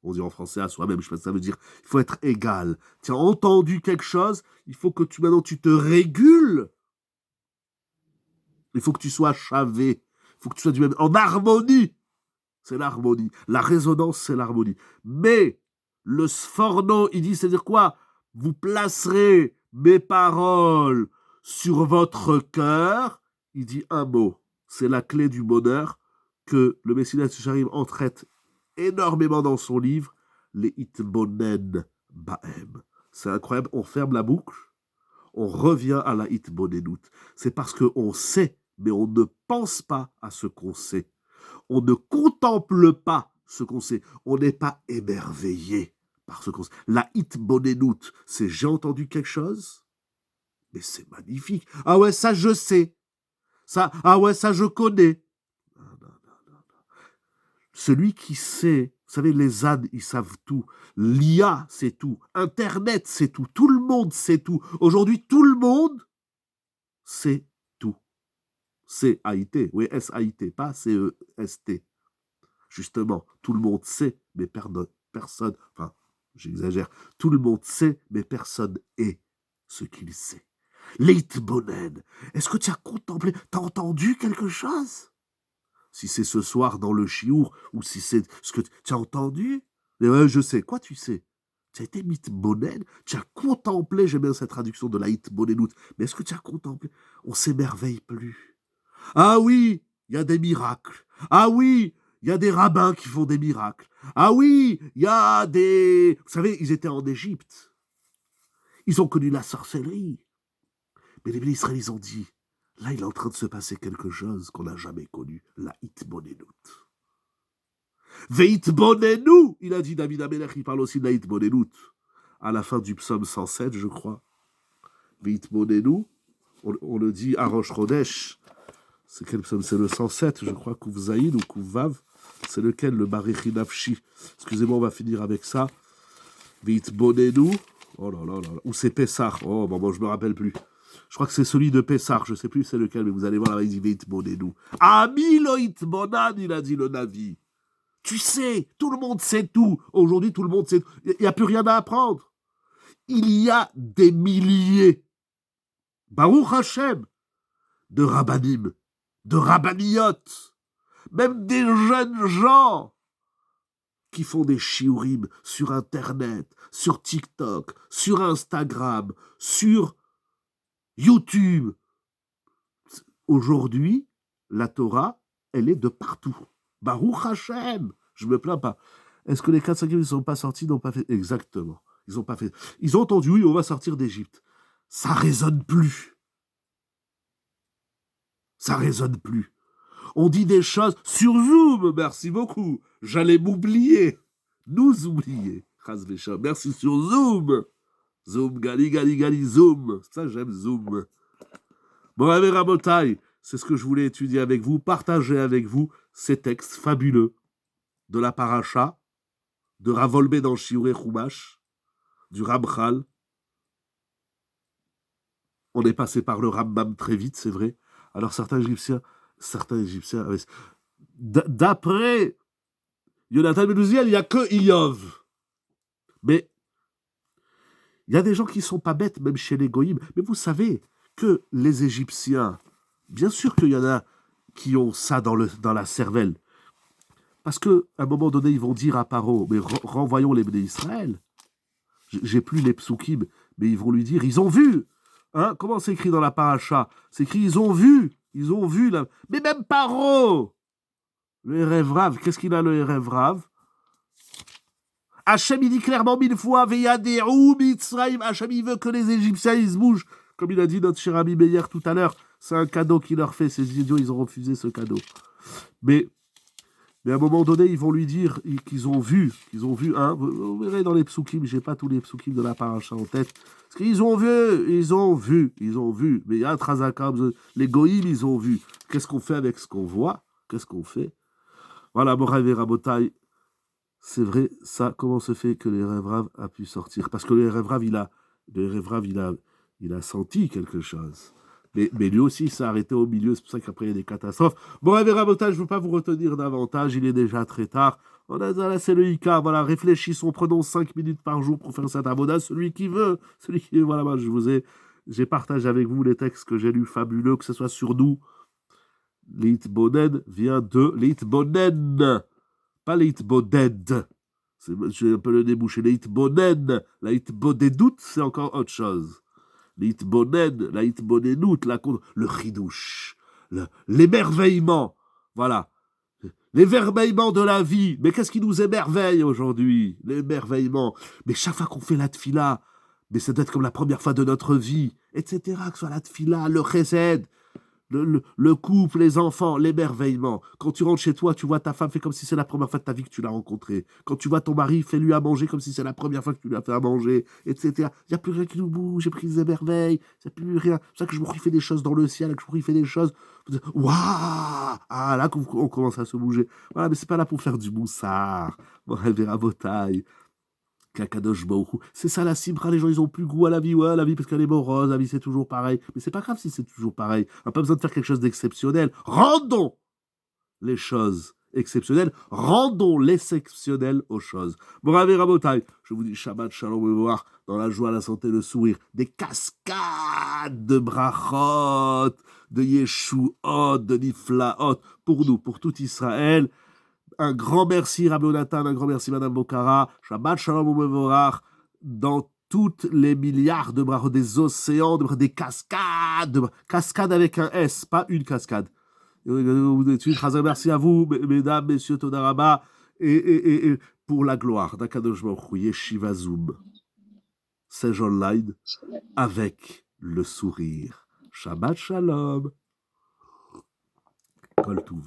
On dit en français à soi-même, je sais pas ce que ça veut dire. Il faut être égal. Tu as entendu quelque chose, il faut que maintenant tu te régules. Il faut que tu sois chavé. Il faut que tu sois du même. En harmonie. C'est l'harmonie. La résonance, c'est l'harmonie. Mais le sforno, il dit, c'est-à-dire quoi? Vous placerez mes paroles sur votre cœur. Il dit un mot. C'est la clé du bonheur que le Messilat Yesharim en traite énormément dans son livre, les Hitbonen Bahem. C'est incroyable. On ferme la boucle. On revient à la Hitbonenut. C'est parce qu'on sait, mais on ne pense pas à ce qu'on sait. On ne contemple pas ce qu'on sait. On n'est pas émerveillé par ce qu'on sait. La Hitbonenut, c'est j'ai entendu quelque chose, mais c'est magnifique. Ah ouais, ça je sais. Ça, ah ouais, ça je connais. Non. Celui qui sait, vous savez, les ânes, ils savent tout. L'IA, c'est tout. Internet, c'est tout. Tout le monde sait tout. Aujourd'hui, tout le monde sait tout. C-A-I-T, oui, S-A-I-T, pas C-E-S-T. Justement, tout le monde sait, mais personne, enfin, j'exagère, tout le monde sait, mais personne est ce qu'il sait. L'Hitbonen, est-ce que tu as contemplé, tu as entendu quelque chose? Si c'est ce soir dans le chiour, ou si c'est ce que tu as entendu, je sais. Quoi tu sais? Tu as été mitbonen, tu as contemplé, j'aime bien cette traduction de la hitbonenut, mais est-ce que tu as contemplé? On s'émerveille plus. Ah oui, il y a des miracles. Ah oui, il y a des rabbins qui font des miracles. Ah oui, il y a des... Vous savez, ils étaient en Égypte. Ils ont connu la sorcellerie. Mais les Israéliens, ils ont dit, là, il est en train de se passer quelque chose qu'on n'a jamais connu, la Hitbonenut. Veitbonenu, il a dit David Amelech, il parle aussi de la Hitbonenut, à la fin du psaume 107, je crois. Veitbonenu, on le dit à Rosh Chodesh. C'est quel psaume? C'est le 107, je crois, Kouvzaïd ou Kouvvav. C'est lequel? Le Barechi Nafshi. Excusez-moi, on va finir avec ça. Veitbonenu, oh là là là, ou c'est Pessah. Oh, bon, je me rappelle plus. Je crois que c'est celui de Pessah, je ne sais plus c'est lequel, mais vous allez voir là, il dit Veitbonenu. Ami lo hitbonan, il a dit le Navi. Tu sais, tout le monde sait tout. Aujourd'hui, tout le monde sait tout. Il n'y a plus rien à apprendre. Il y a des milliers, Baruch Hashem, de rabbanim, de rabbaniyot, même des jeunes gens qui font des shiurim sur Internet, sur TikTok, sur Instagram, sur YouTube. Aujourd'hui, la Torah, elle est de partout. Baruch Hashem, je ne me plains pas. Est-ce que les 4-5e ne sont pas sortis, n'ont pas fait? Exactement. Ils n'ont pas fait. Ils ont entendu, oui, on va sortir d'Égypte. Ça résonne plus. Ça résonne plus. On dit des choses sur Zoom, merci beaucoup. J'allais m'oublier. Nous oublier. Merci sur Zoom. Zoom, gali, Zoom. Ça, j'aime Zoom. Bon, Rabotai, c'est ce que je voulais étudier avec vous, partager avec vous ces textes fabuleux de la paracha de Ravolbe dans Shiurei Chumash, du Ramchal. On est passé par le Rambam très vite, c'est vrai. Alors certains Égyptiens, d'après Yonatan Ben Uziel, il n'y a que Iyov. Mais il y a des gens qui ne sont pas bêtes, même chez les Goïms. Mais vous savez que les Égyptiens, bien sûr qu'il y en a qui ont ça dans la cervelle. Parce qu'à un moment donné, ils vont dire à Paro, mais renvoyons les Bnei Israël. J'ai plus les psukim, mais ils vont lui dire, ils ont vu. Hein, comment c'est écrit dans la paracha? C'est écrit, ils ont vu. Là. Mais même Paro, le Erev Rav, qu'est-ce qu'il a le Erev Rav? Hachem, il dit clairement 1000 fois, Veyadéou Mitzrayim. Hachem, il veut que les Égyptiens, ils se bougent. Comme il a dit notre cher ami Meyer tout à l'heure, c'est un cadeau qu'il leur fait. Ces idiots, ils ont refusé ce cadeau. Mais à un moment donné, ils vont lui dire qu'ils ont vu, hein, vous verrez dans les psukim, j'ai pas tous les psukim de la paracha en tête, parce qu'ils ont vu. Mais il y a un Trazaka, les goïms, ils ont vu. Qu'est-ce qu'on fait avec ce qu'on voit? Qu'est-ce qu'on fait? Voilà, Morav et Rabotai, c'est vrai, ça, comment se fait que le Erev Rav a pu sortir? Parce que le Erev Rav, il a senti quelque chose. Mais lui aussi, il s'est arrêté au milieu, c'est pour ça qu'après, il y a des catastrophes. Bon, Rabotage, je ne veux pas vous retenir davantage, il est déjà très tard. On a là, c'est le Ika, voilà, réfléchissons, prenons 5 minutes par jour pour faire cette avoda, celui qui veut, voilà, moi, j'ai partagé avec vous les textes que j'ai lus fabuleux, que ce soit sur nous. L'Itbonen vient de l'Itbonen, pas l'Itboded. J'ai un peu le débouché, l'Itbonen, l'Itbodedout, c'est encore autre chose. L'itbonen, la itbonenout, le chidouche, l'émerveillement, voilà, l'émerveillement de la vie. Mais qu'est-ce qui nous émerveille aujourd'hui? L'émerveillement. Mais chaque fois qu'on fait la tfila, mais ça doit être comme la première fois de notre vie, etc., que ce soit la tfila, le chesed, le couple, les enfants, l'émerveillement. Quand tu rentres chez toi, tu vois ta femme, fais comme si c'est la première fois de ta vie que tu l'as rencontrée. Quand tu vois ton mari, fais-lui à manger comme si c'est la première fois que tu lui as fait à manger, etc. Il n'y a plus rien qui nous bouge, j'ai pris des merveilles, il n'y a plus rien. C'est ça que je me fais des choses dans le ciel, que je me fais des choses. Waouh! Ah, là, on commence à se bouger. Voilà, mais c'est pas là pour faire du moussard. Bon, elle verra vos tailles. Kakadosh Baruch Hu. C'est ça la cibra, les gens ils ont plus goût à la vie, ouais, la vie parce qu'elle est morose, la vie c'est toujours pareil. Mais c'est pas grave si c'est toujours pareil. On n'a pas besoin de faire quelque chose d'exceptionnel. Rendons les choses exceptionnelles, rendons l'exceptionnel aux choses. Bon, Rabotai, je vous dis Shabbat Shalom et voir dans la joie, la santé, le sourire, des cascades de brachot, de Yeshuot, de Niflaot, pour nous, pour tout Israël. Un grand merci, Rabbi Onatan, un grand merci, Madame Bokara. Shabbat Shalom Umevorach, dans toutes les milliards de brachot, des océans, des cascades, cascades avec un S, pas une cascade. Merci à vous, mesdames, messieurs, Todaraba, et pour la gloire d'Akadosh Baruch Hu, Yeshiva Zoom, c'est online avec le sourire. Shabbat Shalom. Kol Tuv.